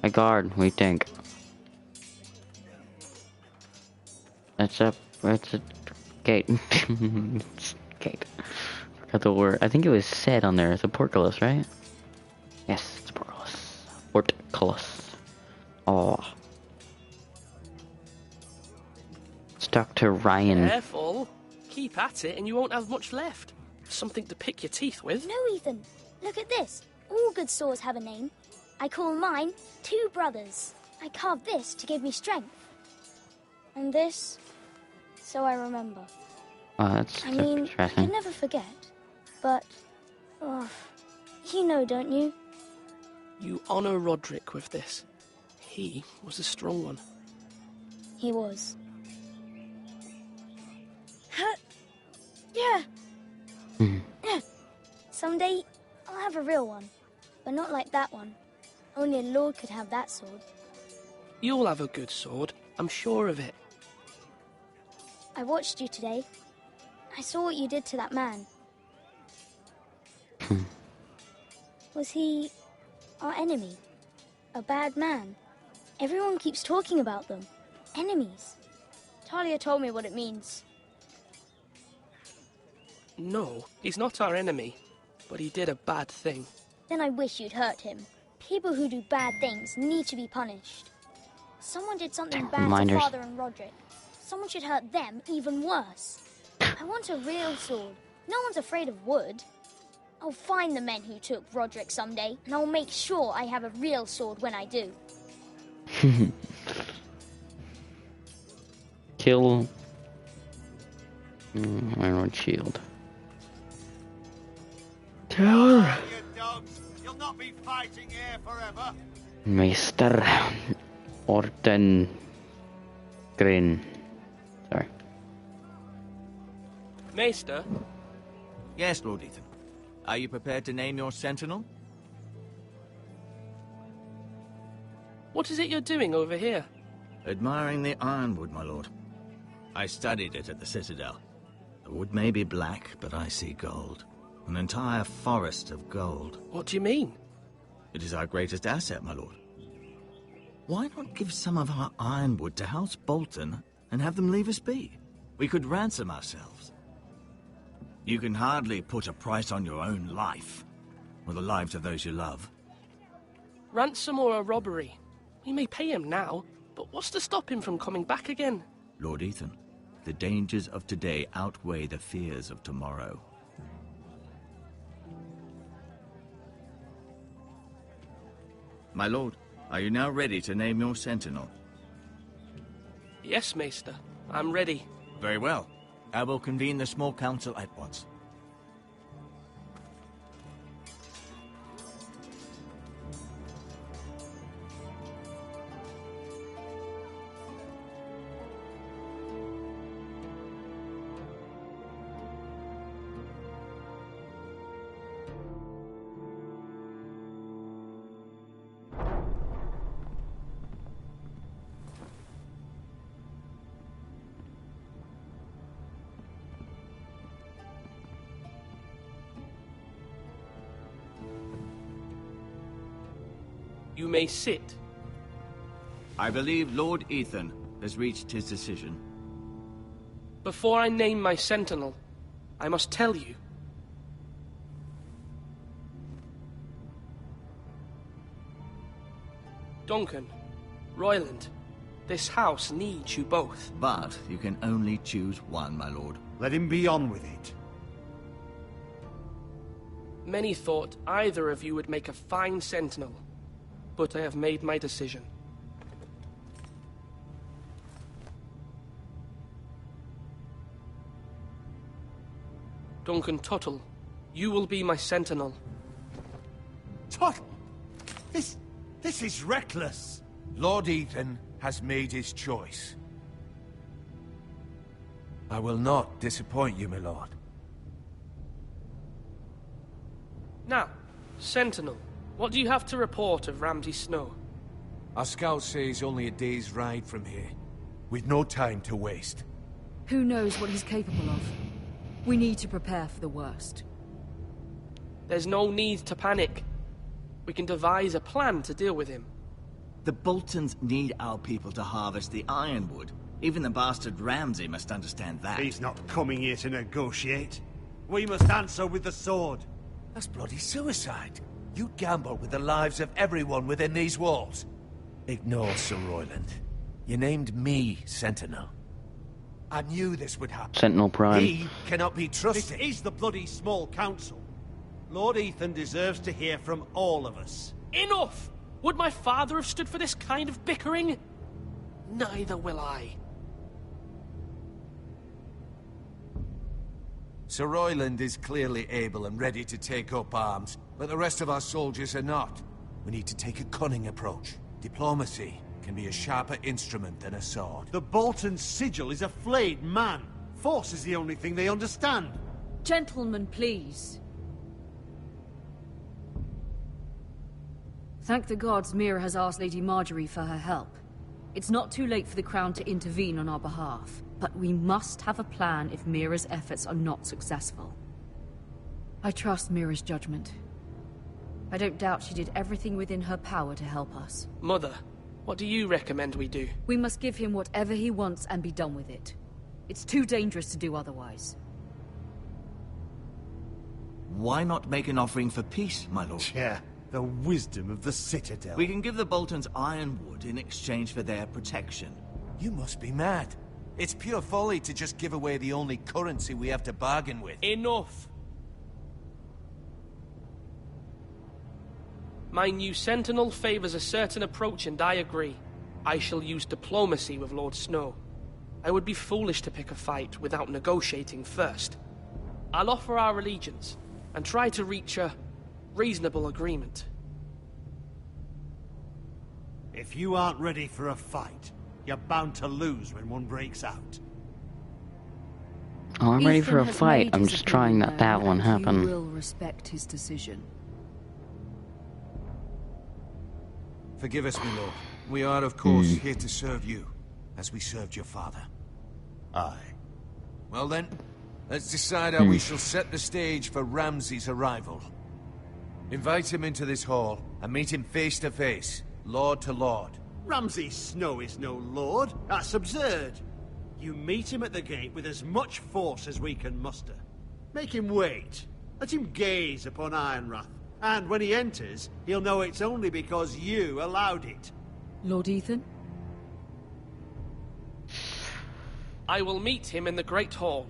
A guard, we think. That's a gate. It's gate. Forgot the word. I think it was said on there. It's a portcullis, right? Yes, it's a portcullis. Portcullis. Oh. Stuck to Ryan. Careful. Keep at it and you won't have much left. Something to pick your teeth with. No, Ethan. Look at this. All good swords have a name. I call mine Two Brothers. I carved this to give me strength. And this, so I remember. Oh, that's I mean, I interesting. can never forget. But, oh, you know, don't you? You honor Roderick with this. He was a strong one. He was. Yeah. Yeah. Someday, I'll have a real one. But not like that one. Only a lord could have that sword. You'll have a good sword. I'm sure of it. I watched you today. I saw what you did to that man. Was he our enemy? A bad man? Everyone keeps talking about them. Enemies. Talia told me what it means. No, he's not our enemy. But he did a bad thing. Then I wish you'd hurt him. People who do bad things need to be punished. Someone did something bad to Father and Roderick. Someone should hurt them even worse. I want a real sword. No one's afraid of wood. I'll find the men who took Roderick someday, and I'll make sure I have a real sword when I do. Kill Iron Shield. Taylor. You'll not be fighting here forever. Meister Orton Grin. Sorry. Maester? Yes, Lord Ethan. Are you prepared to name your sentinel? What is it you're doing over here? Admiring the ironwood, my lord. I studied it at the Citadel. The wood may be black, but I see gold. An entire forest of gold. What do you mean? It is our greatest asset, my lord. Why not give some of our ironwood to House Bolton and have them leave us be? We could ransom ourselves. You can hardly put a price on your own life, or the lives of those you love. Ransom or a robbery? We may pay him now, but what's to stop him from coming back again? Lord Ethan, the dangers of today outweigh the fears of tomorrow. My lord, are you now ready to name your sentinel? Yes, Maester. I'm ready. Very well. I will convene the small council at once. You may sit. I believe Lord Ethan has reached his decision. Before I name my sentinel, I must tell you. Duncan, Royland, this house needs you both. But you can only choose one, my lord. Let him be on with it. Many thought either of you would make a fine sentinel, but I have made my decision. Duncan Tuttle, you will be my sentinel. Tuttle? This is reckless. Lord Ethan has made his choice. I will not disappoint you, my lord. Now, Sentinel, what do you have to report of Ramsay Snow? Our scouts say he's only a day's ride from here. We've no time to waste. Who knows what he's capable of? We need to prepare for the worst. There's no need to panic. We can devise a plan to deal with him. The Boltons need our people to harvest the ironwood. Even the bastard Ramsay must understand that. He's not coming here to negotiate. We must answer with the sword. That's bloody suicide. You gamble with the lives of everyone within these walls. Ignore Sir Royland. You named me Sentinel. I knew this would happen. Sentinel Prime. He cannot be trusted. This is the bloody small council. Lord Ethan deserves to hear from all of us. Enough! Would my father have stood for this kind of bickering? Neither will I. Sir Royland is clearly able and ready to take up arms, but the rest of our soldiers are not. We need to take a cunning approach. Diplomacy can be a sharper instrument than a sword. The Bolton sigil is a flayed man. Force is the only thing they understand. Gentlemen, please. Thank the gods Mira has asked Lady Marjorie for her help. It's not too late for the Crown to intervene on our behalf, but we must have a plan if Mira's efforts are not successful. I trust Mira's judgment. I don't doubt she did everything within her power to help us. Mother, what do you recommend we do? We must give him whatever he wants and be done with it. It's too dangerous to do otherwise. Why not make an offering for peace, my lord? Yeah, the wisdom of the Citadel. We can give the Boltons ironwood in exchange for their protection. You must be mad. It's pure folly to just give away the only currency we have to bargain with. Enough! My new Sentinel favors a certain approach, and I agree. I shall use diplomacy with Lord Snow. I would be foolish to pick a fight without negotiating first. I'll offer our allegiance, and try to reach a reasonable agreement. If you aren't ready for a fight, you're bound to lose when one breaks out. Oh, I'm ready for a fight. I'm just trying that won't happen. You will respect his decision. Forgive us, my lord. We are, of course, here to serve you, as we served your father. Aye. Well then, let's decide how we shall set the stage for Ramsay's arrival. Invite him into this hall, and meet him face to face, lord to lord. Ramsay Snow is no lord. That's absurd. You meet him at the gate with as much force as we can muster. Make him wait. Let him gaze upon Ironrath. And when he enters, he'll know it's only because you allowed it. Lord Ethan? I will meet him in the Great Hall.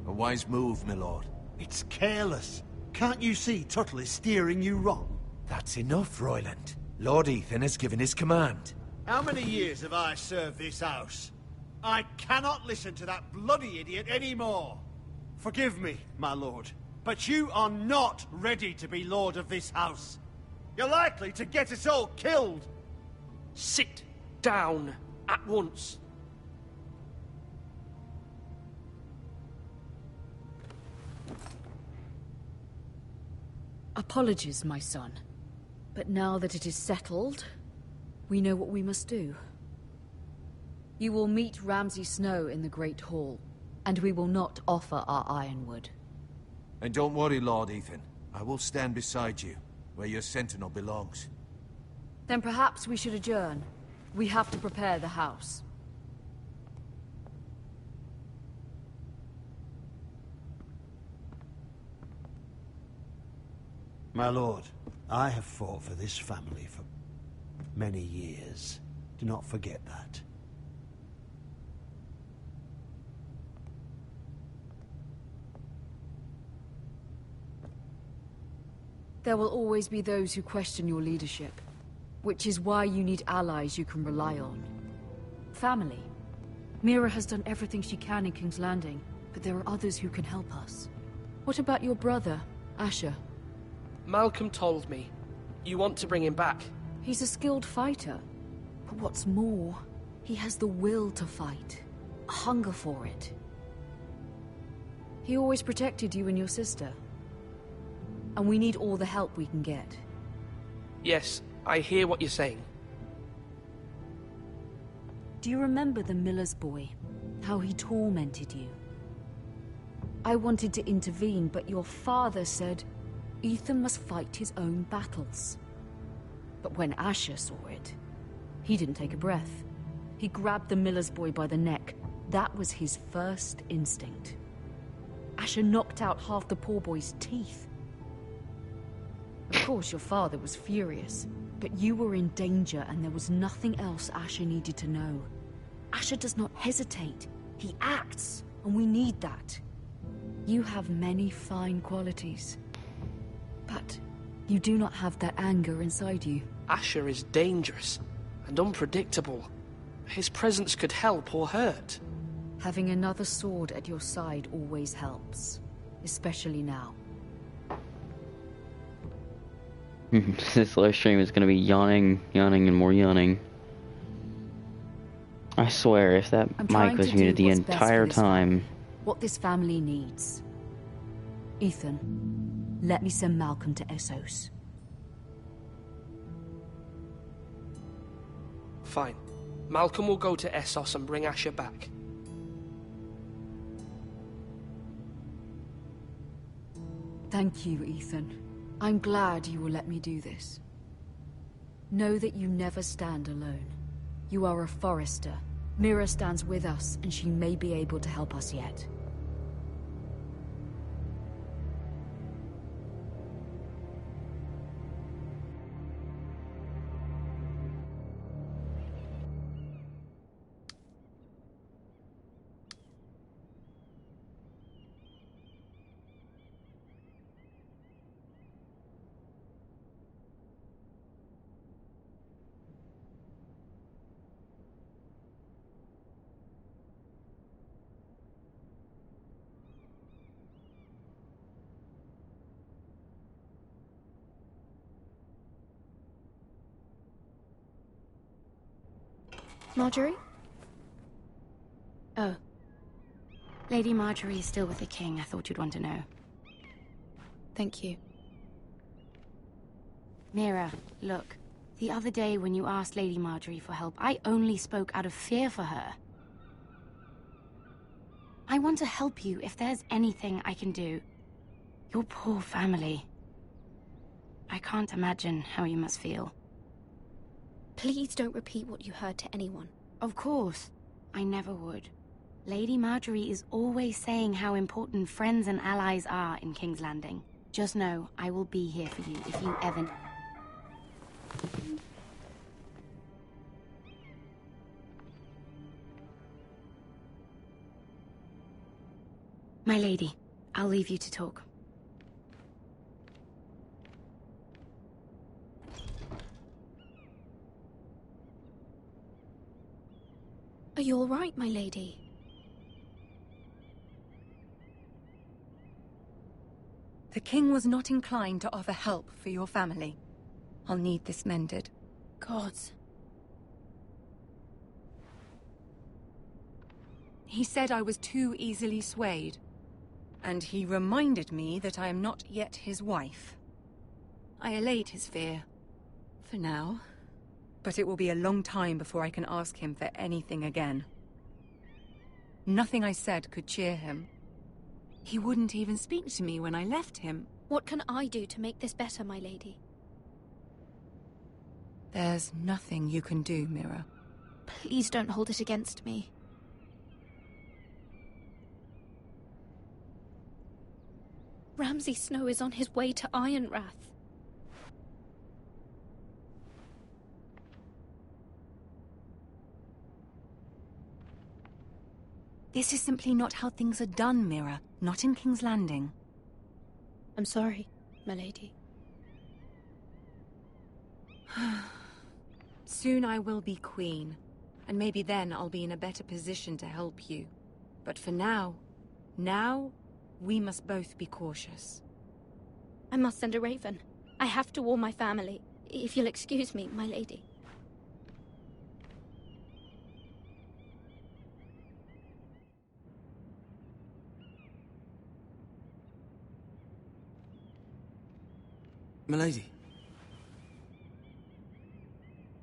A wise move, my lord. It's careless. Can't you see Tuttle is steering you wrong? That's enough, Royland. Lord Ethan has given his command. How many years have I served this house? I cannot listen to that bloody idiot anymore. Forgive me, my lord, but you are not ready to be lord of this house. You're likely to get us all killed. Sit down at once. Apologies, my son. But now that it is settled, we know what we must do. You will meet Ramsay Snow in the Great Hall, and we will not offer our ironwood. And don't worry, Lord Ethan. I will stand beside you, where your sentinel belongs. Then perhaps we should adjourn. We have to prepare the house. My lord, I have fought for this family for many years. Do not forget that. There will always be those who question your leadership, which is why you need allies you can rely on. Family. Mira has done everything she can in King's Landing, but there are others who can help us. What about your brother, Asher? Malcolm told me. You want to bring him back? He's a skilled fighter. But what's more, he has the will to fight. A hunger for it. He always protected you and your sister. And we need all the help we can get. Yes, I hear what you're saying. Do you remember the miller's boy? How he tormented you? I wanted to intervene, but your father said Ethan must fight his own battles. But when Asher saw it, he didn't take a breath. He grabbed the miller's boy by the neck. That was his first instinct. Asher knocked out half the poor boy's teeth. Of course, your father was furious, but you were in danger and there was nothing else Asher needed to know. Asher does not hesitate. He acts, and we need that. You have many fine qualities, but you do not have that anger inside you. Asher is dangerous and unpredictable. His presence could help or hurt. Having another sword at your side always helps, especially now. This live stream is gonna be yawning, and more yawning. I swear, if that mic was muted the entire time. What this family needs. Ethan, let me send Malcolm to Essos. Fine. Malcolm will go to Essos and bring Asher back. Thank you, Ethan. I'm glad you will let me do this. Know that you never stand alone. You are a Forrester. Mira stands with us, and she may be able to help us yet. Marjorie? Oh. Lady Marjorie is still with the king. I thought you'd want to know. Thank you. Mira, look. The other day when you asked Lady Marjorie for help, I only spoke out of fear for her. I want to help you if there's anything I can do. Your poor family. I can't imagine how you must feel. Please don't repeat what you heard to anyone. Of course. I never would. Lady Marjorie is always saying how important friends and allies are in King's Landing. Just know, I will be here for you if you ever... My lady, I'll leave you to talk. Are you all right, my lady? The king was not inclined to offer help for your family. I'll need this mended. Gods. He said I was too easily swayed. And he reminded me that I am not yet his wife. I allayed his fear. For now. But it will be a long time before I can ask him for anything again. Nothing I said could cheer him. He wouldn't even speak to me when I left him. What can I do to make this better, my lady? There's nothing you can do, Mira. Please don't hold it against me. Ramsay Snow is on his way to Ironrath. This is simply not how things are done, Mira. Not in King's Landing. I'm sorry, my lady. Soon I will be queen, and maybe then I'll be in a better position to help you. But for now, we must both be cautious. I must send a raven. I have to warn my family. If you'll excuse me, my lady. Milady.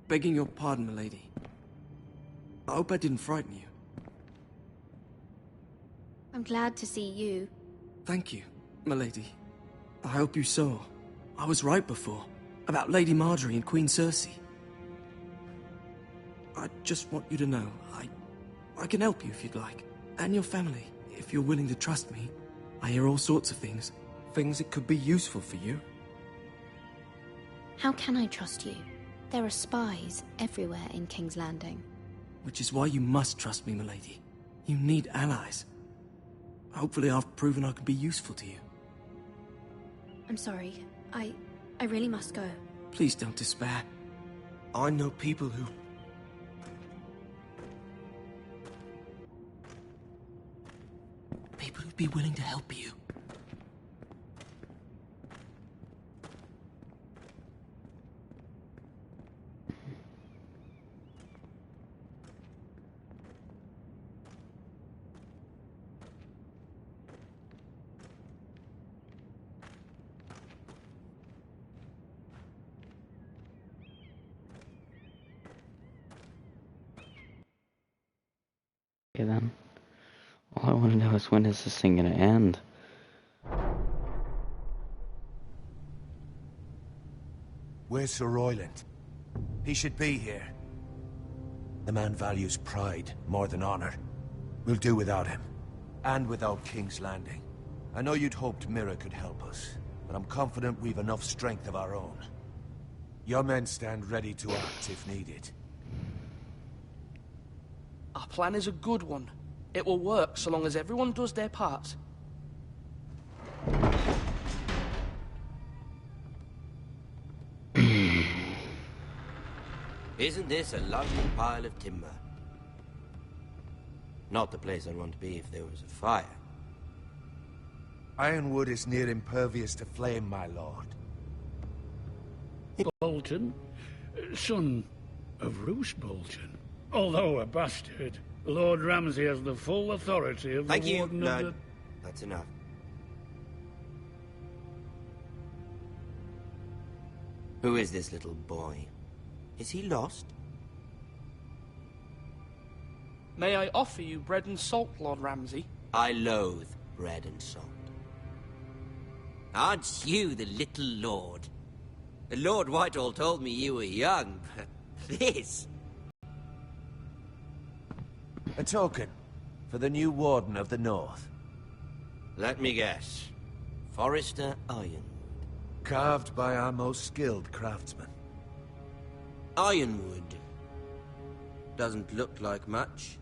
Begging your pardon, milady. I hope I didn't frighten you. I'm glad to see you. Thank you, milady. I hope you saw. I was right before. About Lady Marjorie and Queen Cersei. I just want you to know, I can help you if you'd like. And your family, if you're willing to trust me. I hear all sorts of things. Things that could be useful for you. How can I trust you? There are spies everywhere in King's Landing. Which is why you must trust me, milady. You need allies. Hopefully I've proven I can be useful to you. I'm sorry. I really must go. Please don't despair. I know people who... People who'd be willing to help you. Okay then. All I want to know is when is this thing gonna end? Where's Sir Royland? He should be here. The man values pride more than honor. We'll do without him. And without King's Landing. I know you'd hoped Mira could help us, but I'm confident we've enough strength of our own. Your men stand ready to act if needed. Our plan is a good one. It will work so long as everyone does their part. Isn't this a lovely pile of timber? Not the place I'd want to be if there was a fire. Ironwood is near impervious to flame, my lord. Bolton, son of Roose Bolton. Although a bastard, Lord Ramsay has the full authority of Thank the you, Warden Lord. of the... That's enough. Who is this little boy? Is he lost? May I offer you bread and salt, Lord Ramsay? I loathe bread and salt. Aren't you the little lord? Lord Whitehall told me you were young, but this... A token for the new Warden of the North. Let me guess. Forrester Ironwood. Carved by our most skilled craftsmen. Ironwood. Doesn't look like much.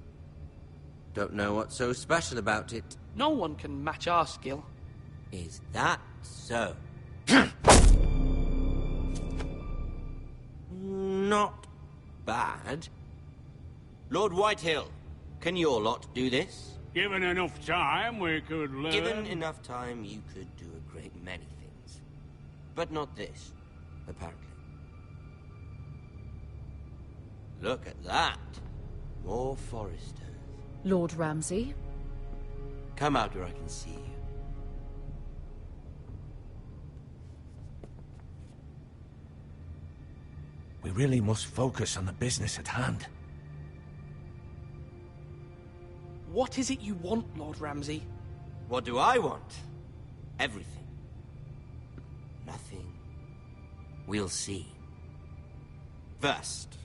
Don't know what's so special about it. No one can match our skill. Is that so? Not bad. Lord Whitehill, can your lot do this? Given enough time, we could learn... Given enough time, you could do a great many things. But not this, apparently. Look at that. More Foresters. Lord Ramsay? Come out where I can see you. We really must focus on the business at hand. What is it you want, Lord Ramsay? What do I want? Everything. Nothing. We'll see. First,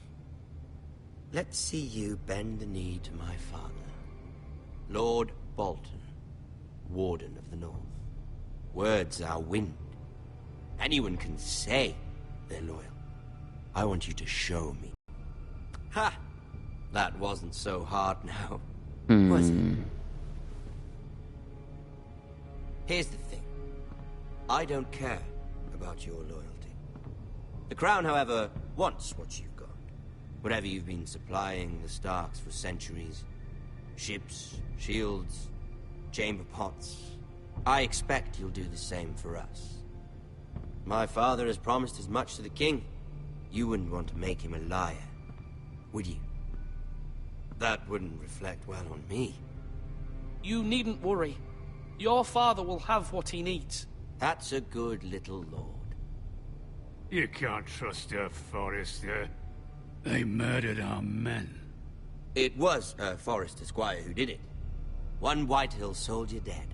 let's see you bend the knee to my father, Lord Bolton, Warden of the North. Words are wind. Anyone can say they're loyal. I want you to show me. Ha! That wasn't so hard now, was it? Here's the thing. I don't care about your loyalty. The Crown, however, wants what you've got. Whatever you've been supplying the Starks for centuries. Ships, shields, chamber pots. I expect you'll do the same for us. My father has promised as much to the king. You wouldn't want to make him a liar, would you? That wouldn't reflect well on me. You needn't worry. Your father will have what he needs. That's a good little lord. You can't trust her, Forrester. They murdered our men. It was a Forrester squire who did it. One Whitehill soldier dead.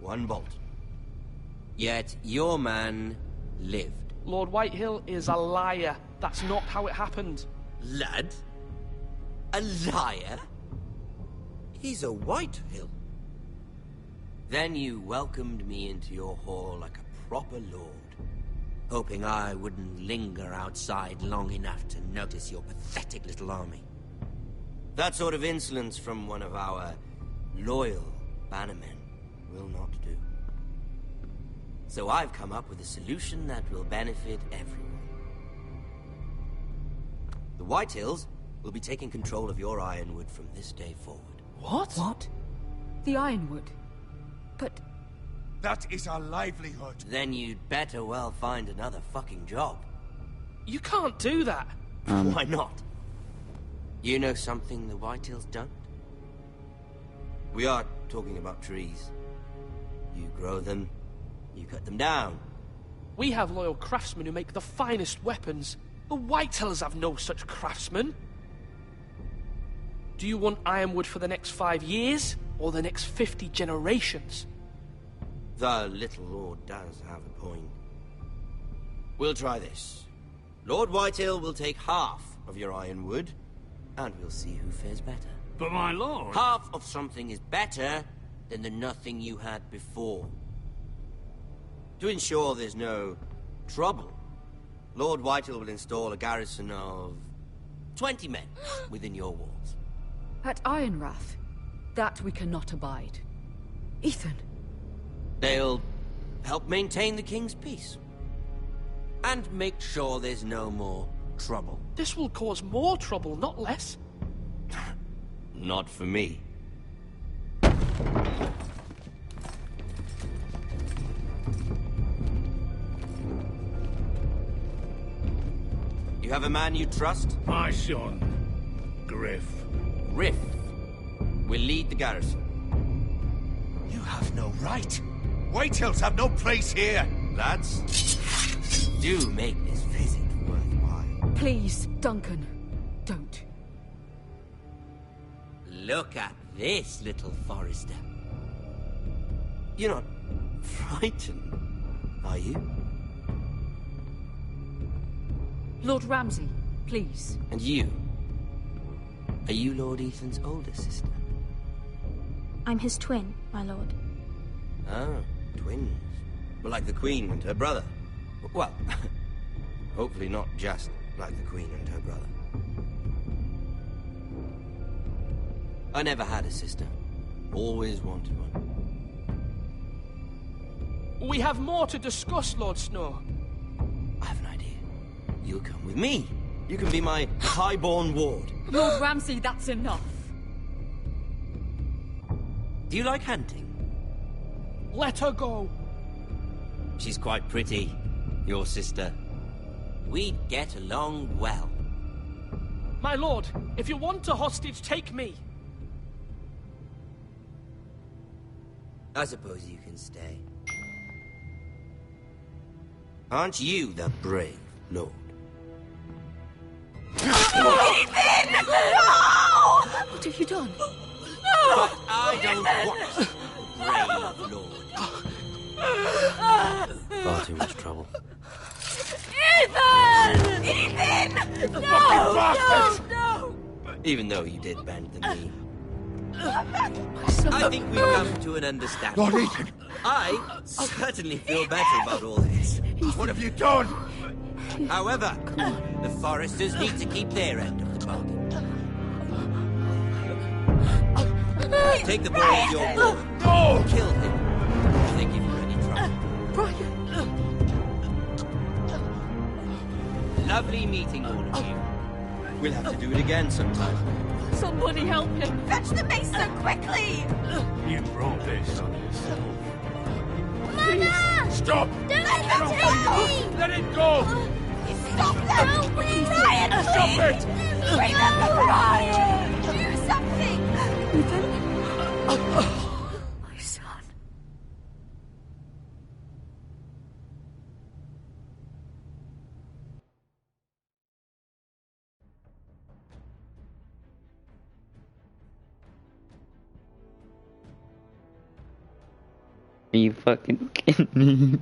One Bolton. Yet your man lived. Lord Whitehill is a liar. That's not how it happened. Lad? A liar? He's a Whitehill. Then you welcomed me into your hall like a proper lord, hoping I wouldn't linger outside long enough to notice your pathetic little army. That sort of insolence from one of our loyal bannermen will not do. So I've come up with a solution that will benefit everyone. The Whitehills will be taking control of your Ironwood from this day forward. What? What? The Ironwood? But... That is our livelihood. Then you'd better well find another fucking job. You can't do that. Why not? You know something the Whitehills don't? We are talking about trees. You grow them, you cut them down. We have loyal craftsmen who make the finest weapons. The Whitehills have no such craftsmen. Do you want Ironwood for the next 5 years, or the next 50 generations? The little lord does have a point. We'll try this. Lord Whitehill will take half of your Ironwood, and we'll see who fares better. But my lord... Half of something is better than the nothing you had before. To ensure there's no trouble, Lord Whitehill will install a garrison of 20 men within your walls. At Ironrath? That we cannot abide. Ethan. They'll help maintain the king's peace. And make sure there's no more trouble. This will cause more trouble, not less. Not for me. You have a man you trust? My son, Griff. Griff will lead the garrison. You have no right. Whitehills have no place here. Lads, do make this visit worthwhile. Please, Duncan, don't. Look at this, little Forrester. You're not frightened, are you? Lord Ramsay, please. And you? Are you Lord Ethan's older sister? I'm his twin, my lord. Oh, twins. Well, like the Queen and her brother. Well, hopefully not just like the Queen and her brother. I never had a sister. Always wanted one. We have more to discuss, Lord Snow. I have an idea. You'll come with me. You can be my highborn ward. Lord Ramsay, that's enough. Do you like hunting? Let her go. She's quite pretty, your sister. We'd get along well. My lord, if you want a hostage, take me. I suppose you can stay. Aren't you the brave lord? Ethan! No! What have you done? But I don't want brave lord. Far too much trouble. Ethan! Ethan! No! No! Even though you did bend the knee. I think we've come to an understanding. Lord Ethan! I certainly feel better about all this. What have you done? However, the Foresters need to keep their end of the bargain. Take the boy in your ward. No! Kill him. If they give you Lovely meeting all of you. We'll have to do it again sometime. Somebody help him! Fetch the mace so quickly! You brought this on yourself. Mama! Stop! Don't let him take me! Let it go! Stop them! Ryan, Stop it! Remember Ryan! Do something! My son. Are you fucking kidding me?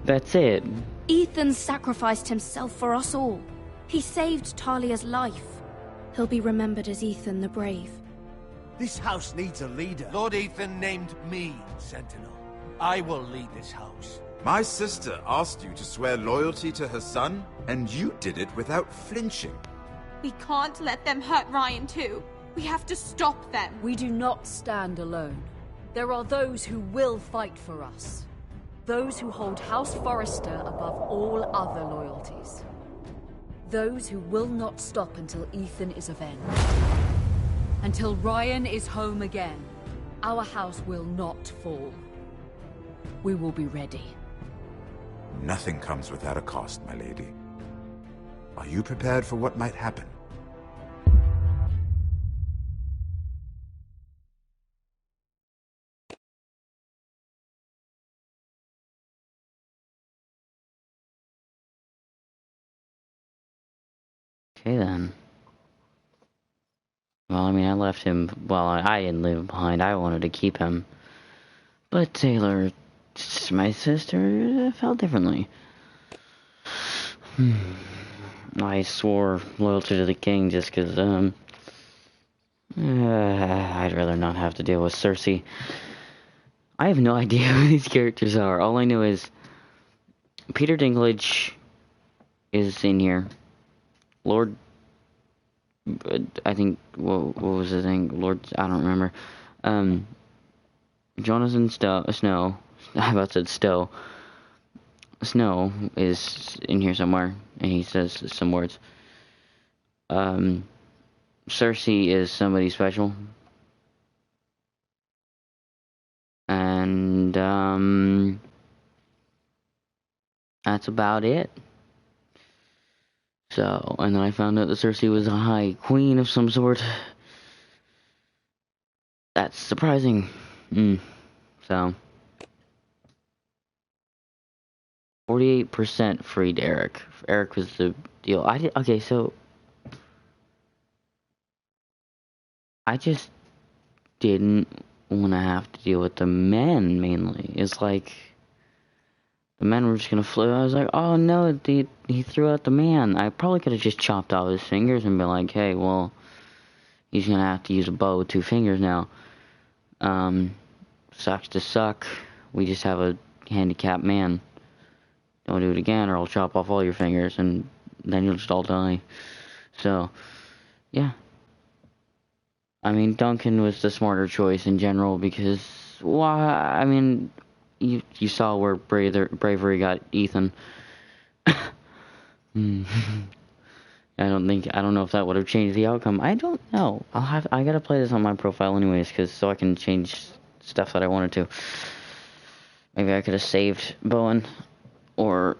That's it. Ethan sacrificed himself for us all. He saved Talia's life. He'll be remembered as Ethan the Brave. This house needs a leader. Lord Ethan named me Sentinel. I will lead this house. My sister asked you to swear loyalty to her son, and you did it without flinching. We can't let them hurt Ryan too. We have to stop them. We do not stand alone. There are those who will fight for us. Those who hold House Forrester above all other loyalties. Those who will not stop until Ethan is avenged. Until Ryan is home again, our house will not fall. We will be ready. Nothing comes without a cost, my lady. Are you prepared for what might happen? Okay then. Well, I mean, I left him. Well, I didn't leave him behind. I wanted to keep him. But Taylor, my sister, felt differently. I swore loyalty to the king just because, I'd rather not have to deal with Cersei. I have no idea who these characters are. All I know is Peter Dinklage is in here. Lord, I think, what was his name? Lord, I don't remember. Jonathan Snow, I about said Stowe. Snow is in here somewhere, and he says some words. Cersei is somebody special. And, that's about it. So, and then I found out that Cersei was a high queen of some sort. That's surprising. So, 48% freed Eric. Eric was the deal. Okay, so I just didn't want to have to deal with the men mainly. It's like the men were just gonna float. I was like, oh no, he threw out the man. I probably could have just chopped off his fingers and been like, hey, well, he's gonna have to use a bow with 2 fingers now. Sucks to suck. We just have a handicapped man. Don't do it again or I'll chop off all your fingers and then you'll just all die. So, yeah. I mean, Duncan was the smarter choice in general because, well, I mean, you saw where bravery got Ethan. I don't know if that would have changed the outcome. I don't know. I gotta play this on my profile anyways, so I can change stuff that I wanted to. Maybe I could have saved Bowen, or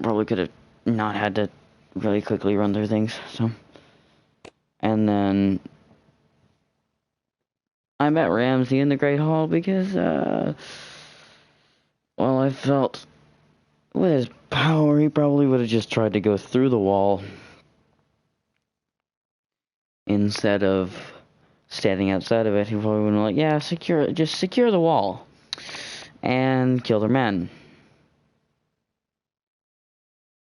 probably could have not had to really quickly run through things, so. And then I met Ramsay in the Great Hall because, well, I felt with his power, he probably would have just tried to go through the wall instead of standing outside of it. He probably would have been like, yeah, just secure the wall and kill their men.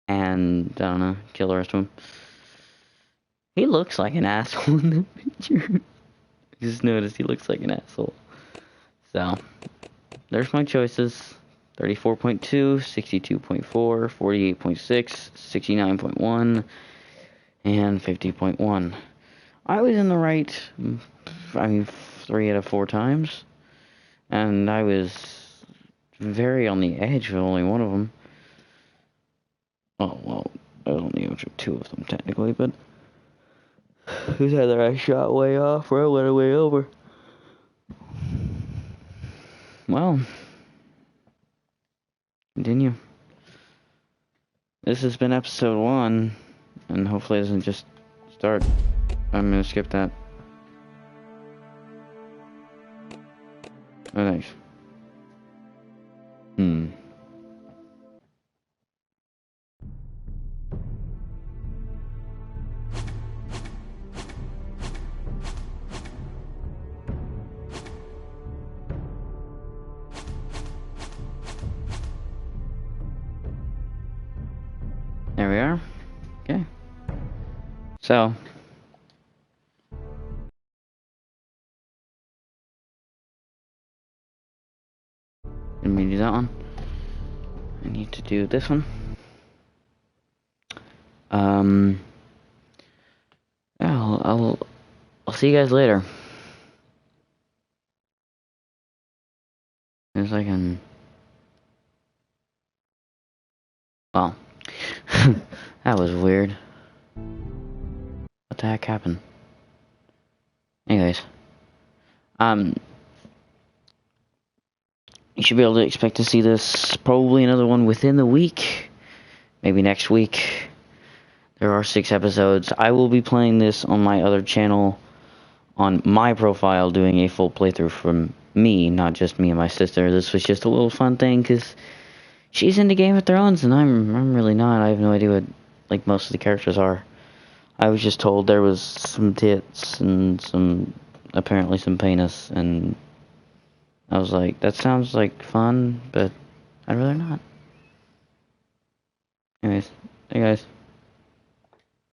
And, I don't know, kill the rest of them. He looks like an asshole in the picture. I just noticed he looks like an asshole. So, there's my choices. 34.2, 62.4, 48.6, 69.1, and 50.1. I was in the right, 3 out of 4 times. And I was very on the edge with only one of them. Oh, well, I only injured 2 of them, technically, but... Who's either I shot way off or I went way over. Well... Continue. This has been episode 1, and hopefully it doesn't just start. I'm gonna skip that. Oh, thanks. There we are. Okay. So. Let me do that one. I need to do this one. Yeah, I'll see you guys later. As I can. Well, that was weird. What the heck happened? Anyways, you should be able to expect to see this, probably another one within the week, maybe next week. There are 6 episodes. I will be playing this on my other channel, on my profile, doing a full playthrough from me, not just me and my sister. This was just a little fun thing, because she's into Game of Thrones, and I'm really not. I have no idea what, like, most of the characters are. I was just told there was some tits, and apparently some penis, and I was like, that sounds like fun, but I'd rather not. Anyways, hey guys.